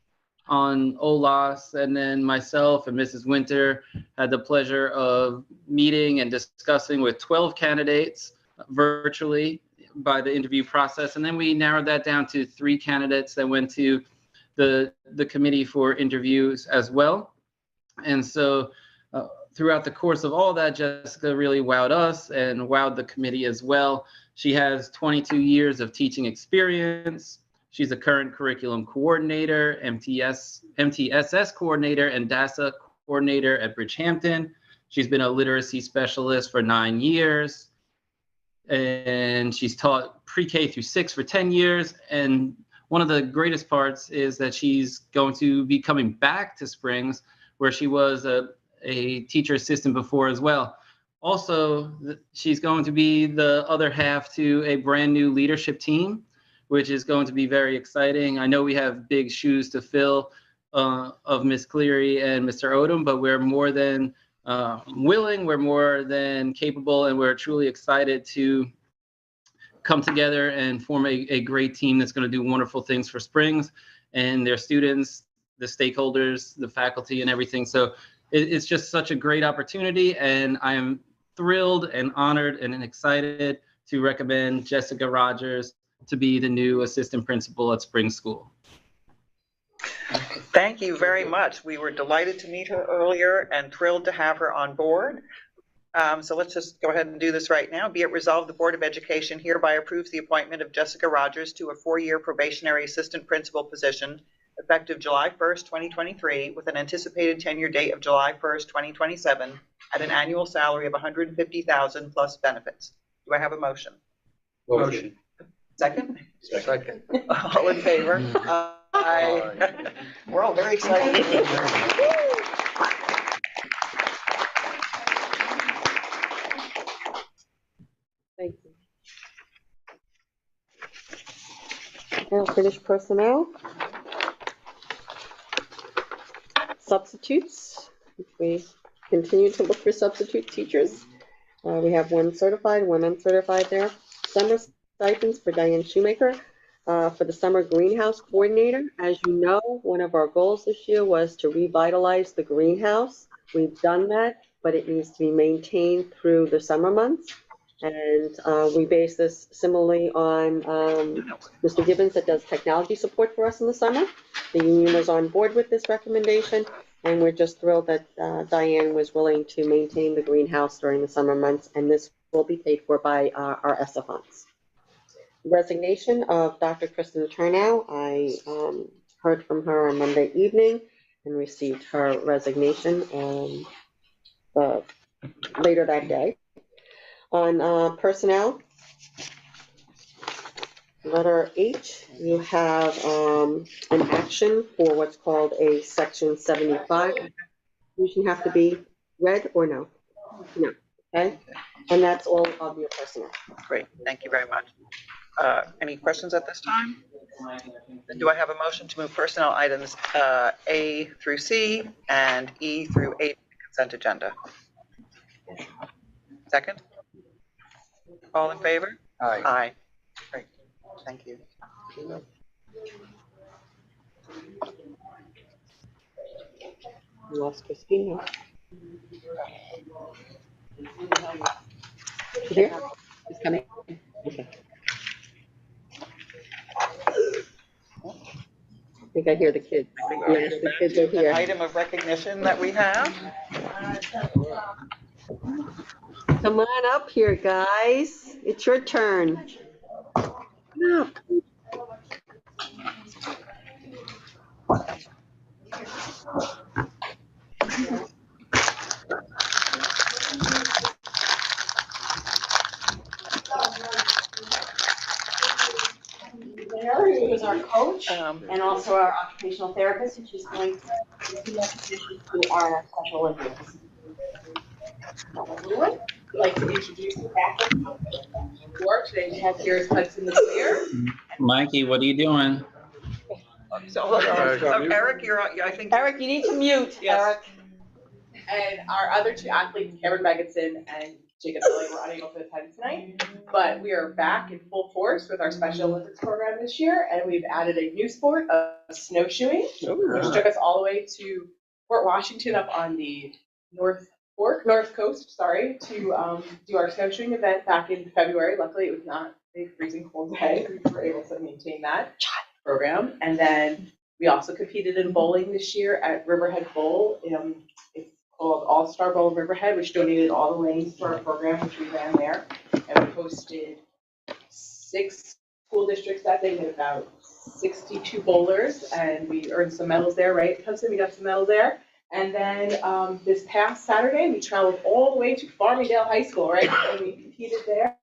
on OLAS, and then myself and Mrs. Winter had the pleasure of meeting and discussing with 12 candidates virtually by the interview process. And then we narrowed that down to 3 candidates that went to the committee for interviews as well. And so throughout the course of all that, Jessica really wowed us and wowed the committee as well. She has 22 years of teaching experience. She's a current curriculum coordinator, MTSS coordinator, and DASA coordinator at Bridgehampton. She's been a literacy specialist for 9 years. And she's taught pre-K through 6 for 10 years. And one of the greatest parts is that she's going to be coming back to Springs, where she was a teacher assistant before as well. Also, she's going to be the other half to a brand new leadership team, which is going to be very exciting. I know we have big shoes to fill of Ms. Cleary and Mr. Odom, but we're more than willing, we're more than capable, and we're truly excited to come together and form a great team that's going to do wonderful things for Springs and their students, the stakeholders, the faculty, and everything. So it's just such a great opportunity, and I am thrilled and honored and excited to recommend Jessica Rogers to be the new assistant principal at Spring School. Thank you very much. We were delighted to meet her earlier and thrilled to have her on board. So let's just go ahead and do this right now. Be it resolved, the Board of Education hereby approves the appointment of Jessica Rogers to a 4-year probationary assistant principal position effective July 1st, 2023, with an anticipated tenure date of July 1st, 2027, at an annual salary of $150,000 plus benefits. Do I have a motion? Motion. Second? Second. All in favor? Aye. We're all very excited. Thank you. Now finish personnel. Substitutes. We continue to look for substitute teachers. We have one certified, one uncertified there. Summer stipends for Diane Shoemaker. For the summer greenhouse coordinator, as you know, one of our goals this year was to revitalize the greenhouse. We've done that, but it needs to be maintained through the summer months. And we base this similarly on Mr. Gibbons that does technology support for us in the summer. The union was on board with this recommendation, and we're just thrilled that Diane was willing to maintain the greenhouse during the summer months, and this will be paid for by our ESSA funds. Resignation of Dr. Kristen Turnow. I heard from her on Monday evening and received her resignation later that day. On personnel, letter H, you have an action for what's called a Section 75. You should have to be read or no? No, okay? And that's all of your personnel. Great, thank you very much. Any questions at this time? Do I have a motion to move personnel items A through C and E through H consent agenda? Second? All in favor? Aye. Aye. Great, thank you. You lost Christina. You there? She's coming. Okay. I think I hear the kids. Yes, the kids are An here. item of recognition that we have. Come on up here, guys. It's your turn. Come up. Who is our coach and also our occupational therapist, and she's going to be to our Special Olympics. I'd like to introduce the faculty for today. We have here is Hudson Clear. Mikey, what are you doing? So, Eric, you're on, I think. Eric, you need to mute, Yes. Eric. And our other two athletes, Cameron Megginson and Jacob Billy, were unable to attend tonight. But we are back in full force with our Special Olympics program this year, and we've added a new sport of snowshoeing, which took us all the way to Fort Washington up on the North Coast, to do our snowshoeing event back in February. Luckily, it was not a freezing cold day. We were able to maintain that program. And then we also competed in bowling this year at Riverhead Bowl. It's called All-Star Bowl Riverhead, which donated all the lanes to our program, which we ran there. And we hosted 6 school districts that day. We had about 62 bowlers, and we earned some medals there, right, Hudson? We got some medals there. And then this past Saturday, we traveled all the way to Farmingdale High School, right? And we competed there.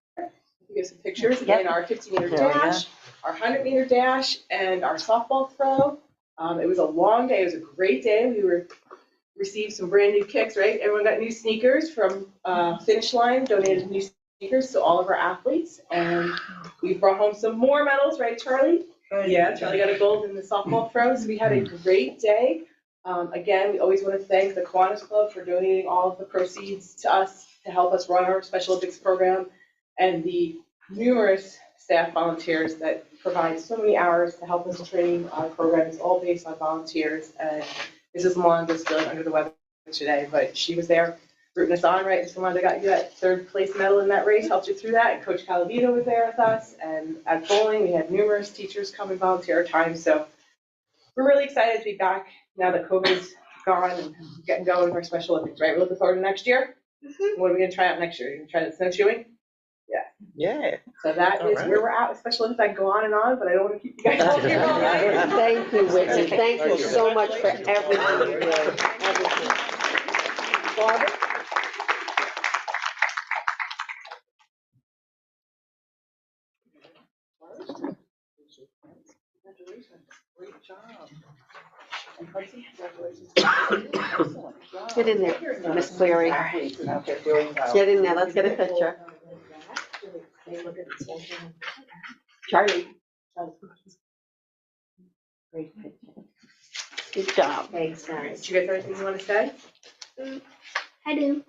We get some pictures in our 50-meter dash, our 100-meter dash, and our softball throw. It was a long day. It was a great day. We received some brand new kicks, right? Everyone got new sneakers from Finish Line, donated new sneakers to all of our athletes. And we brought home some more medals, right, Charlie? Yeah, Charlie got a gold in the softball throw. So we had a great day. Again, we always want to thank the Kiwanis Club for donating all of the proceeds to us to help us run our Special Olympics program, and the numerous staff volunteers that provide so many hours to help us train our program. It's all based on volunteers, and Mrs. Melanda's feeling under the weather today, but she was there rooting us on, right? Mrs. Melanda got you that 3rd place medal in that race, helped you through that, and Coach Calavito was there with us, and at bowling, we had numerous teachers come and volunteer our time, so we're really excited to be back now that COVID's gone and getting going with our Special Olympics, right? We're looking forward to next year. What are we gonna try out next year? You gonna try the snowshoeing? Yeah. So that is where we're at with Special Olympics. I can go on and on, but I don't want to keep you guys all here all night. Thank you, Whitney. Thank you so much for everything you do. Everything. Barbara? Get in there, Miss Cleary. Okay, doing well. Get in there, let's get a picture. Charlie. Great picture. Good job. Thanks, All right, guys. do you guys have anything you want to say? I do.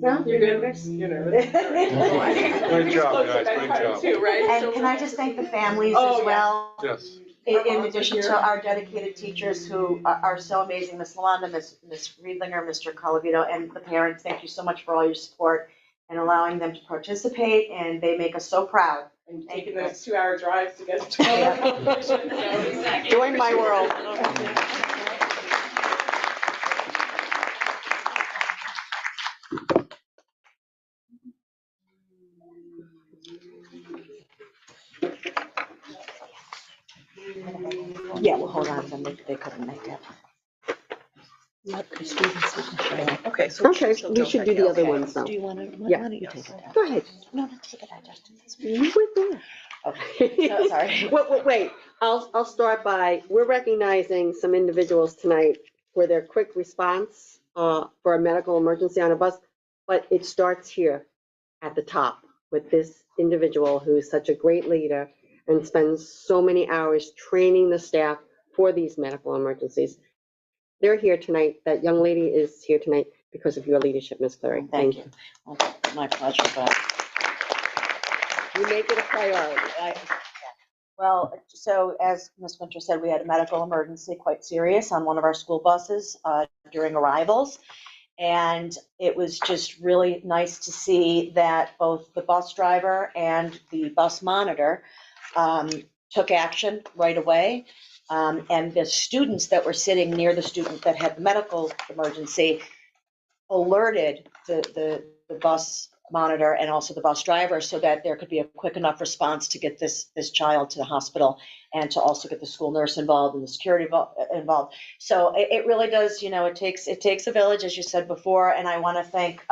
No? You're nervous? You're nervous. Great job, guys, great job. Too, right? And can I just thank the families Oh, as yeah. well? Yes. In addition to our dedicated teachers who are so amazing, Miss Lalonde, Miss Riedlinger, Mr. Colavito, and the parents, thank you so much for all your support and allowing them to participate, and they make us so proud. And Thank taking you. those 2-hour drives to get to. Join my world. Yeah, well, hold on, they couldn't make it. Okay, so. Okay, we should do the other ones now. Do you wanna, why Yeah. don't you take it down? Go ahead. No, take it, I just did this. You were there. Okay, no, sorry. Wait, I'll start by, we're recognizing some individuals tonight for their quick response for a medical emergency on a bus, but it starts here at the top with this individual who's such a great leader and spends so many hours training the staff for these medical emergencies. They're here tonight, that young lady is here tonight because of your leadership, Ms. Clary. Thank you. Well, my pleasure, but. You make it a priority. Well, so as Ms. Winter said, we had a medical emergency, quite serious, on one of our school buses during arrivals. And it was just really nice to see that both the bus driver and the bus monitor took action right away. And the students that were sitting near the student that had the medical emergency alerted the bus monitor and also the bus driver so that there could be a quick enough response to get this child to the hospital and to also get the school nurse involved and the security involved. So it really does, it takes a village, as you said before, and I want to thank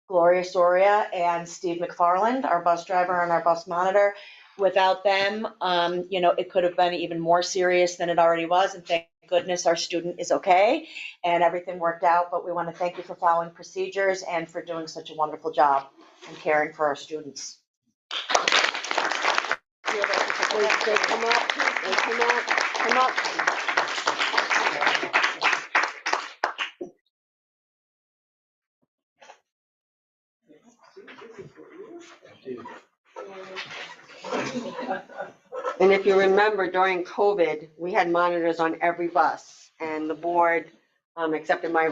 Gloria Soria and Steve McFarland, our bus driver and our bus monitor. Without them, it could have been even more serious than it already was, and thank goodness our student is okay and everything worked out, but we want to thank you for following procedures and for doing such a wonderful job and caring for our students. They come up. And if you remember, during COVID, we had monitors on every bus, and the board accepted my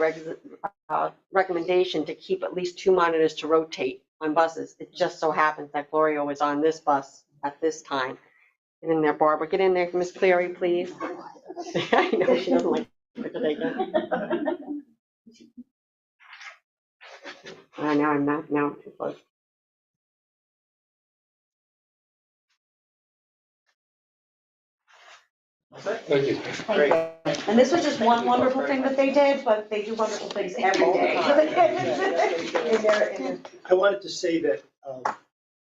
recommendation to keep at least 2 monitors to rotate on buses. It just so happens that Gloria was on this bus at this time. Get in there, Barbara. Get in there, Miss Cleary, please. I know she doesn't like it. Now I'm not, now I'm too close. Thank you. Thank you. And this was just one wonderful thing that they did, but they do wonderful things every day. I wanted to say that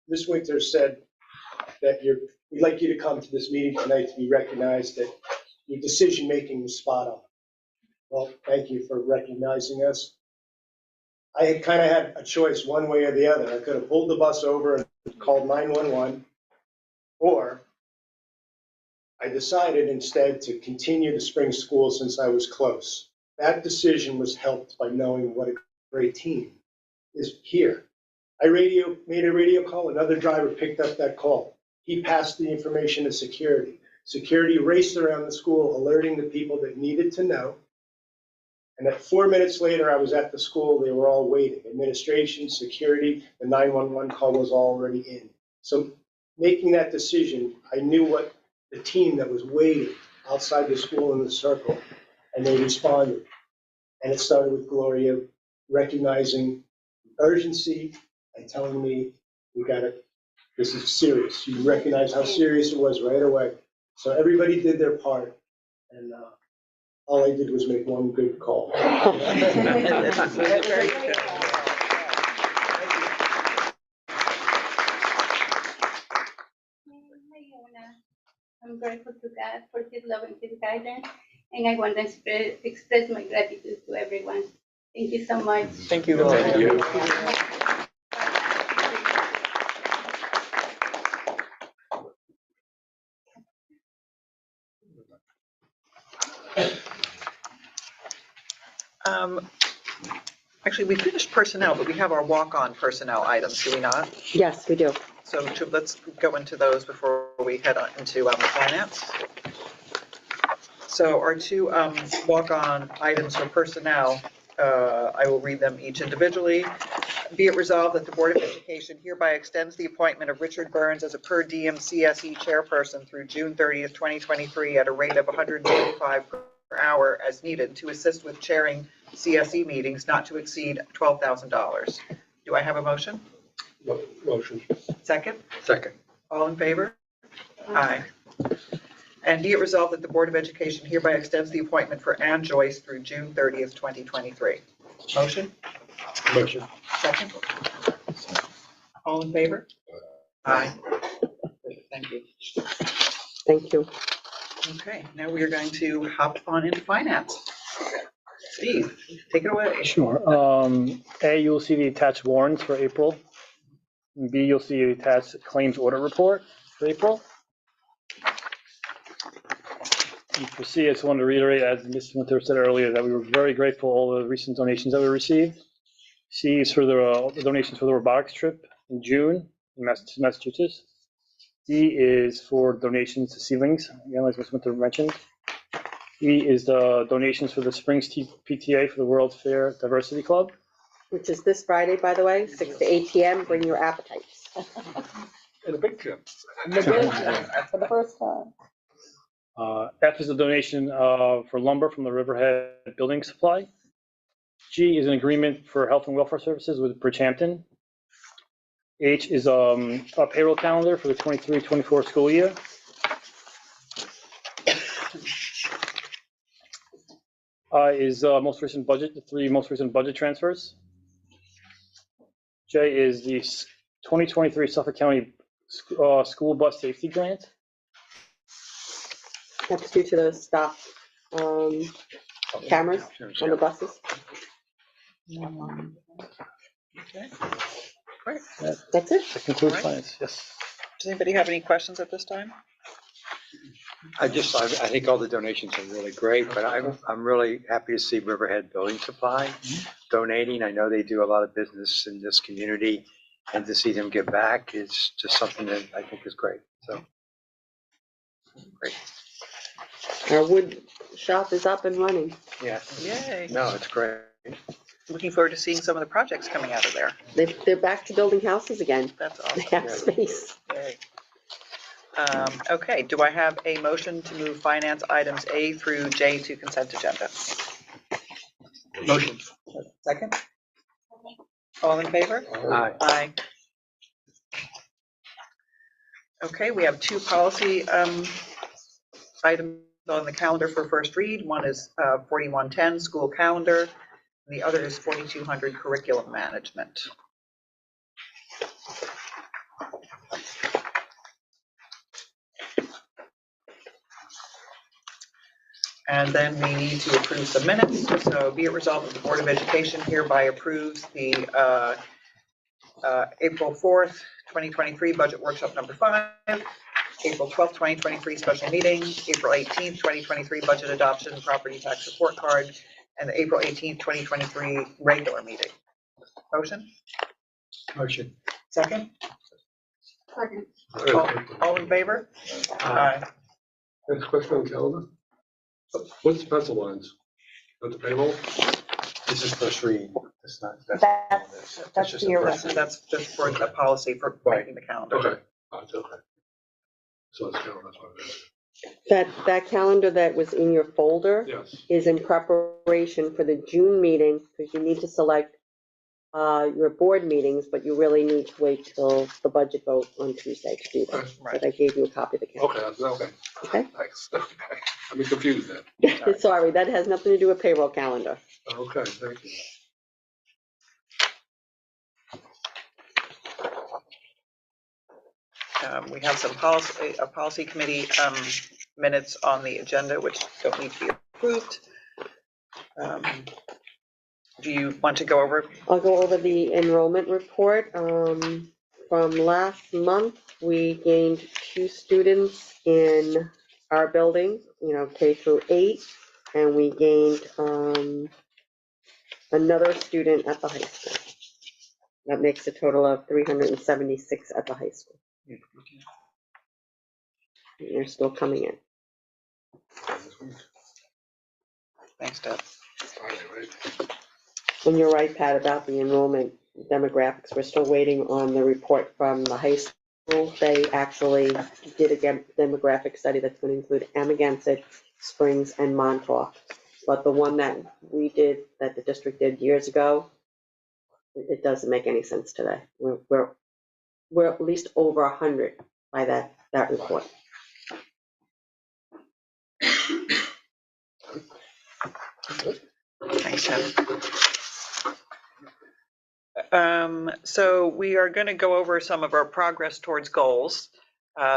Ms. Winter said that we'd like you to come to this meeting tonight to be recognized, that your decision-making was spot on. Well, thank you for recognizing us. I had kind of had a choice one way or the other. I could have pulled the bus over and called 911, or I decided instead to continue the spring school since I was close. That decision was helped by knowing what a great team is here. I made a radio call, another driver picked up that call. He passed the information to security. Security raced around the school alerting the people that needed to know. And at 4 minutes later, I was at the school, they were all waiting. Administration, security, the 911 call was already in. So making that decision, I knew what the team that was waiting outside the school in the circle, and they responded. And it started with Gloria recognizing urgency and telling me, this is serious. She recognized how serious it was right away. So everybody did their part, and all I did was make one good call. Very good. grateful to God for His love and His guidance, and I want to express my gratitude to everyone. Thank you so much. Thank you. Thank you. Actually, we finished personnel, but we have our walk-on personnel items, do we not? Yes, we do. So let's go into those before we head on into finance. So our two walk-on items for personnel, I will read them each individually. Be it resolved that the Board of Education hereby extends the appointment of Richard Burns as a per diem CSE chairperson through June 30th, 2023 at a rate of $125 per hour as needed to assist with chairing CSE meetings not to exceed $12,000. Do I have a motion? Motion. Second? Second. All in favor? Aye. And be it resolved that the Board of Education hereby extends the appointment for Ann Joyce through June 30th, 2023. Motion? Motion. Second? All in favor? Aye. Thank you. Thank you. Okay, now we are going to hop on into finance. Steve, take it away. Sure. A, you'll see the attached warrants for April. And B, you'll see the attached claims audit report for April. And for C, I just wanted to reiterate, as Ms. Winter said earlier, that we were very grateful for all the recent donations that we received. C is for the donations for the robotics trip in June in Massachusetts. D is for donations to ceilings, again, like Ms. Winter mentioned. E is the donations for the Springs PTA for the World's Fair Diversity Club. Which is this Friday, by the way, 6 to 8 p.m. Bring your appetites. And a big tip. For the first time. F is a donation for lumber from the Riverhead Building Supply. G is an agreement for health and welfare services with Bridgehampton. H is a payroll calendar for the 23-24 school year. I is most recent budget, the 3 most recent budget transfers. J is the 2023 Suffolk County School Bus Safety Grant. That's due to the stop cameras on the buses. Okay, great. That's it. That concludes All right. finance, yes. Does anybody have any questions at this time? I think all the donations are really great, but I'm really happy to see Riverhead Building Supply donating. I know they do a lot of business in this community, and to see them give back is just something that I think is great. So, great. Our wood shop is up and running. Yeah. Yay. No, it's great. Looking forward to seeing some of the projects coming out of there. They're back to building houses again. That's They awesome. have space. Yay. Okay, do I have a motion to move finance items A through J to consent agenda? Motion. Second? All in favor? Aye. Aye. Okay, we have 2 policy items on the calendar for first read. One is 4110, school calendar, and the other is 4200, curriculum management. And then we need to approve some minutes. So be it resolved that the Board of Education hereby approves the April 4th, 2023 budget workshop number 5, April 12th, 2023 special meeting, April 18th, 2023 budget adoption, property tax report card, and the April 18th, 2023 regular meeting. Motion? Motion. Second? Second. All in favor? Aye. Next question on the calendar. What's the pencil lines? At the payroll? This is first read. It's not. That's just the a year. first That's just for the policy for writing the calendar. Okay. Okay. So it's calendar, that's what it is. That calendar that was in your folder Yes. is in preparation for the June meeting, because you need to select your board meetings, but you really need to wait till the budget vote on Tuesday to do that. Okay. Right. But I gave you a copy of the calendar. Okay, Okay? thanks. Okay. I'm confused then. Sorry, that has nothing to do with payroll calendar. Okay, thank you. We have some policy, a policy committee minutes on the agenda, which don't need to be approved. Do you want to go over? I'll go over the enrollment report. From last month, we gained 2 students in our building, K through 8, and we gained another student at the high school. That makes a total of 376 at the high school. And they're still coming in. Thanks, Deb. And you're right, Pat, about the enrollment demographics. We're still waiting on the report from the high school. They actually did a demographic study that's going to include Amagansett, Springs, and Montauk. But the one that we did, that the district did years ago, it doesn't make any sense today. We're at least over 100 by that report. Thanks, Deb. So we are going to go over some of our progress towards goals.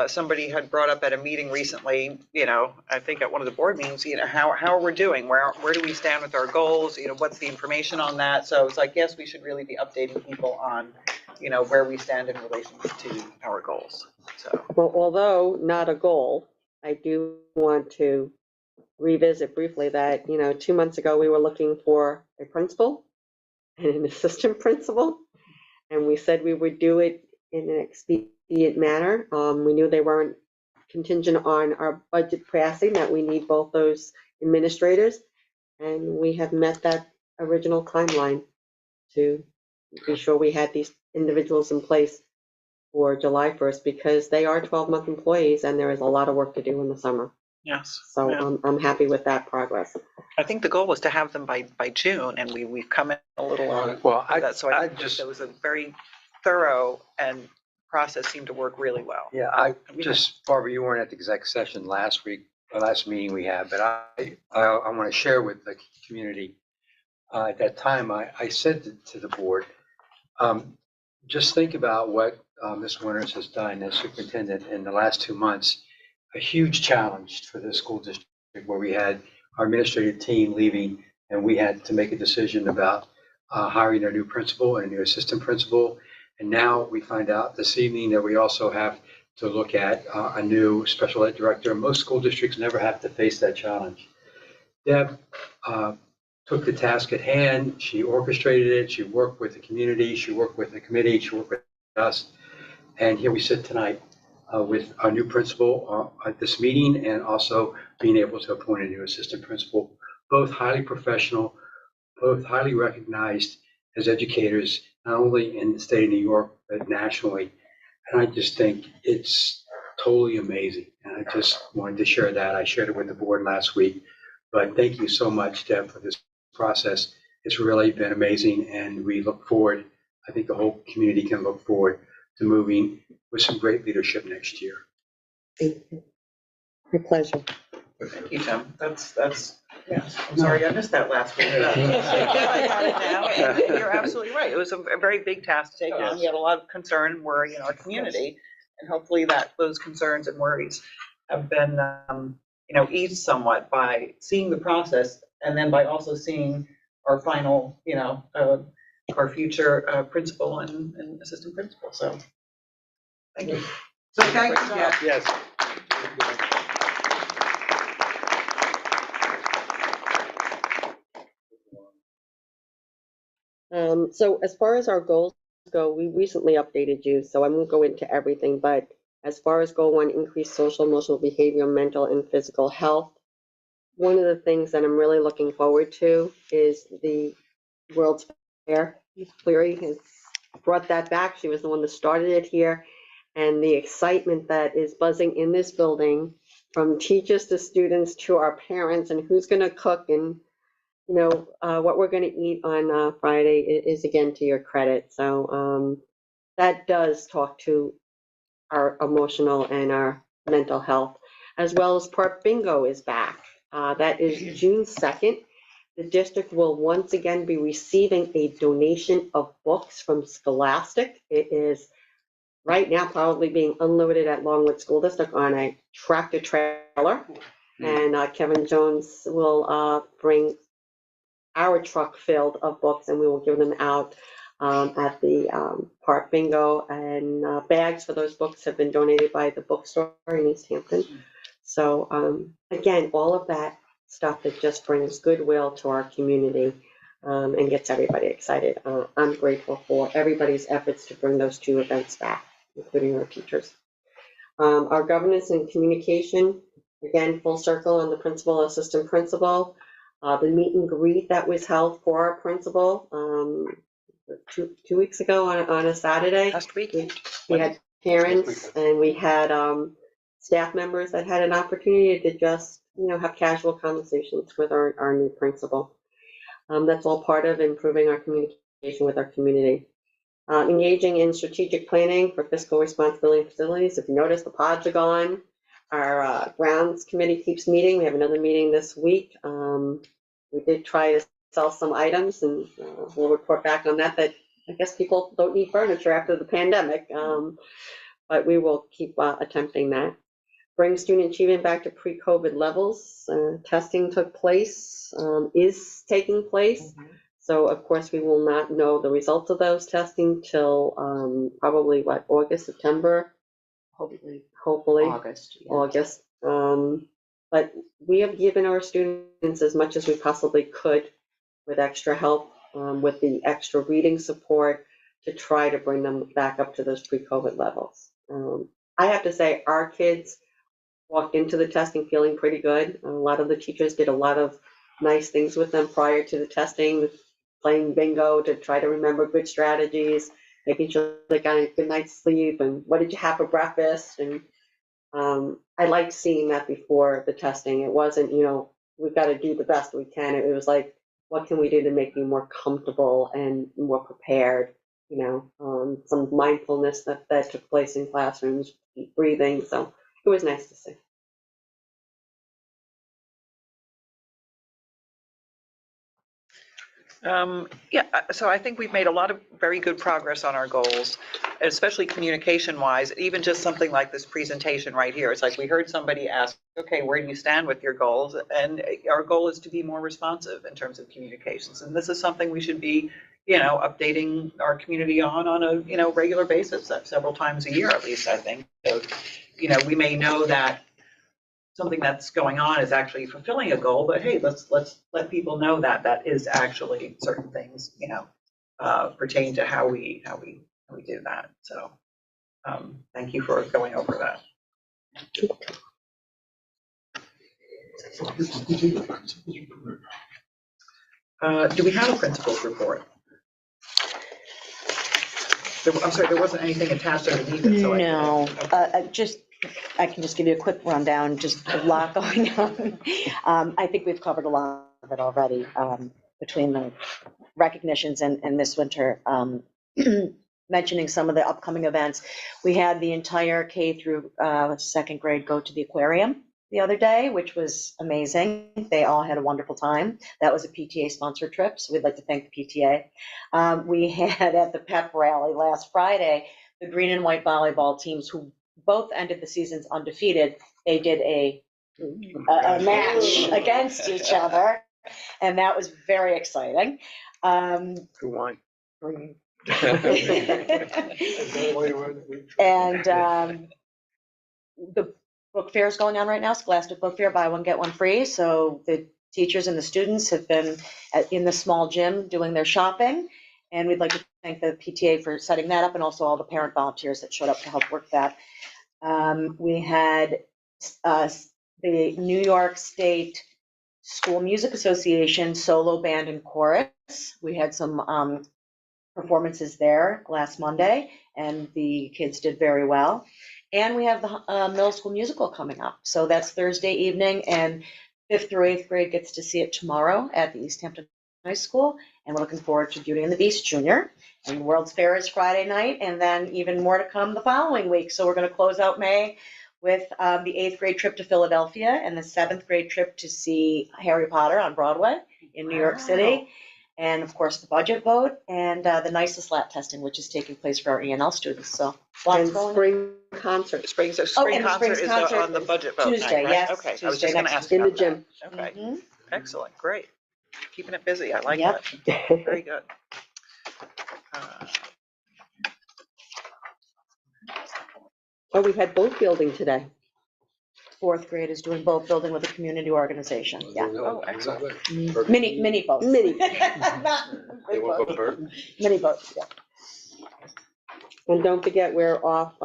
Somebody had brought up at a meeting recently, I think at one of the board meetings, how are we doing? Where do we stand with our goals? What's the information on that? So it's like, yes, we should really be updating people on, where we stand in relation to our goals. So. Well, although not a goal, I do want to revisit briefly that, 2 months ago, we were looking for a principal and an assistant principal, and we said we would do it in an expedient manner. We knew they weren't contingent on our budget passing, that we need both those administrators, and we have met that original timeline to be sure we had these individuals in place for July 1st, because they are 12-month employees and there is a lot of work to do in the summer. Yes. So yeah. I'm happy with that progress. I think the goal was to have them by June, and we've come in a little on that. So I think it was a very thorough and process seemed to work really well. Yeah, Barbara, you weren't at the exec session last meeting we had, but I want to share with the community. At that time, I said to the board, just think about what Ms. Winters has done as superintendent in the last 2 months. A huge challenge for the school district, where we had our administrative team leaving and we had to make a decision about hiring a new principal and a new assistant principal. And now we find out this evening that we also have to look at a new special ed director. Most school districts never have to face that challenge. Deb took the task at hand. She orchestrated it. She worked with the community. She worked with the committee. She worked with us. And here we sit tonight with our new principal at this meeting, and also being able to appoint a new assistant principal, both highly professional, both highly recognized as educators, not only in the state of New York, but nationally. And I just think it's totally amazing. And I just wanted to share that. I shared it with the board last week. But thank you so much, Deb, for this process. It's really been amazing. And we look forward, I think the whole community can look forward to moving with some great leadership next year. Thank you. My pleasure. Thank you, Tim. That's yes. I'm sorry I missed that last week. I got it now, and you're absolutely right. It was a very big task to take on. We had a lot of concern and worry in our community, and hopefully those concerns and worries have been eased somewhat by seeing the process, and then by also seeing our final our future principal and assistant principal. So thank you. So thanks, Jeff. Yes. So as far as our goals go, we recently updated you, so I won't go into everything, but as far as goal 1, increase social, emotional, behavioral, mental, and physical health, one of the things that I'm really looking forward to is the World's Fair. Ms. Cleary has brought that back. She was the one that started it here, and the excitement that is buzzing in this building, from teachers to students to our parents, and who's going to cook, and what we're going to eat on Friday is again to your credit. So that does talk to our emotional and our mental health, as well as Park Bingo is back. That is June 2nd. The district will once again be receiving a donation of books from Scholastic. It is right now probably being unloaded at Longwood School District on a tractor trailer. And Kevin Jones will bring our truck filled of books, and we will give them out at the park bingo. And bags for those books have been donated by the bookstore in East Hampton. So again, all of that stuff that just brings goodwill to our community and gets everybody excited. I'm grateful for everybody's efforts to bring those two events back, including our teachers. Our governance and communication, again, full circle on the principal, assistant principal. The meet and greet that was held for our principal 2 weeks ago on a Saturday. Last week. We had parents and we had staff members that had an opportunity to just, have casual conversations with our new principal. That's all part of improving our communication with our community. Engaging in strategic planning for fiscal responsibility and facilities. If you notice, the pods are gone. Our grounds committee keeps meeting. We have another meeting this week. We did try to sell some items, and we'll report back on that I guess people don't need furniture after the pandemic, but we will keep attempting that. Bring student achievement back to pre-COVID levels. Testing took place, is taking place. So of course we will not know the results of those testing till probably August, September. Hopefully. August. Yeah. August. But we have given our students as much as we possibly could with extra help, with the extra reading support to try to bring them back up to those pre-COVID levels. I have to say our kids walked into the testing feeling pretty good. A lot of the teachers did a lot of nice things with them prior to the testing, playing bingo to try to remember good strategies, making sure they got a good night's sleep, and what did you have for breakfast? And I liked seeing that before the testing. It wasn't, we've got to do the best we can. It was like, what can we do to make you more comfortable and more prepared? Some mindfulness that took place in classrooms, deep breathing. So it was nice to see. So I think we've made a lot of very good progress on our goals, especially communication-wise. Even just something like this presentation right here. It's like we heard somebody ask, okay, where do you stand with your goals? And our goal is to be more responsive in terms of communications. And this is something we should be, updating our community on a, regular basis, several times a year at least, I think. So, we may know that something that's going on is actually fulfilling a goal, but hey, let's let people know that is actually certain things, pertain to how we do that. So thank you for going over that. Do we have a principal's report? I'm sorry, there wasn't anything attached underneath it. So No, I can just give you a quick rundown, just a lot going on. I think we've covered a lot of it already, between the recognitions and this winter, mentioning some of the upcoming events. We had the entire K through second grade go to the aquarium the other day, which was amazing. They all had a wonderful time. That was a PTA sponsored trip, so we'd like to thank the PTA. We had at the pep rally last Friday, the green and white volleyball teams who both ended the seasons undefeated. They did a match against each other, and that was very exciting. Who won? And the book fair is going on right now, Scholastic Book Fair, buy one, get one free. So the teachers and the students have been in the small gym doing their shopping. And we'd like to thank the PTA for setting that up, and also all the parent volunteers that showed up to help work that. We had the New York State School Music Association solo band and chorus. We had some performances there last Monday, and the kids did very well. And we have the middle school musical coming up. So that's Thursday evening, and 5th through 8th grade gets to see it tomorrow at the East Hampton High School. And we're looking forward to Beauty and the Beast Junior. And World's Fair is Friday night, and then even more to come the following week. So we're going to close out May with the 8th grade trip to Philadelphia and the 7th grade trip to see Harry Potter on Broadway in New York City. and of course, the budget vote, and the nicest lab testing, which is taking place for our ENL students, so lots And going on. spring concert Spring Oh, spring and the concert spring is concert on the budget vote night, Tuesday, right? yes, Okay, I was Tuesday just gonna next ask in the about gym. that. Okay, Mhm. excellent, great. Keeping it busy, I like Yep. that. Very good. Oh, we had boat building today. Fourth grade is doing boat building with a community organization, yeah. Oh, excellent. Mini boats. Mini. Not They big won't go boats. hurt. Mini boats, yeah. And don't forget, we're off,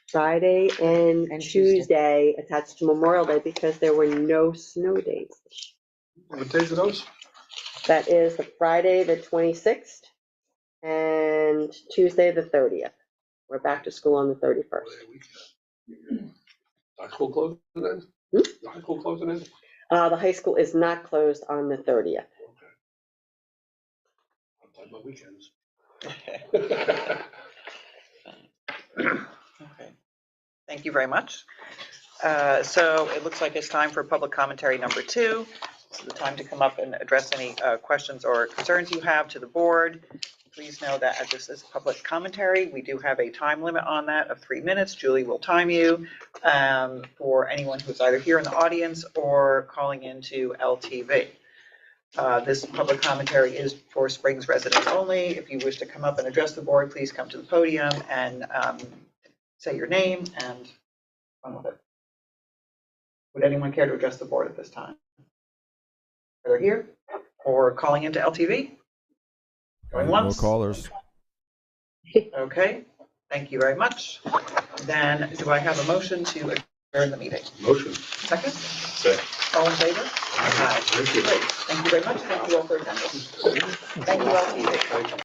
Friday and And Tuesday. Tuesday attached to Memorial Day because there were no snow days. What days are those? That is the Friday, the 26th, and Tuesday, the 30th. We're back to school on the 31st. High school closing then? Hmm? The high school closing then? The high school is not closed on the 30th. I'll play my weekends. Okay, thank you very much. So it looks like it's time for public commentary number 2. This is the time to come up and address any questions or concerns you have to the board. Please know that as this is public commentary, we do have a time limit on that of 3 minutes. Julie will time you for anyone who's either here in the audience or calling into LTV. This public commentary is for Springs residents only. If you wish to come up and address the board, please come to the podium and say your name and run with it. Would anyone care to address the board at this time? Either here or calling into LTV? Going No once? callers. Okay, thank you very much. Then do I have a motion to adjourn the meeting? Motion. Second? Second. All in favor? Aye. Thank you. Great. Thank you very much. Thank you all for attending. Thank you, LTV. Thank you.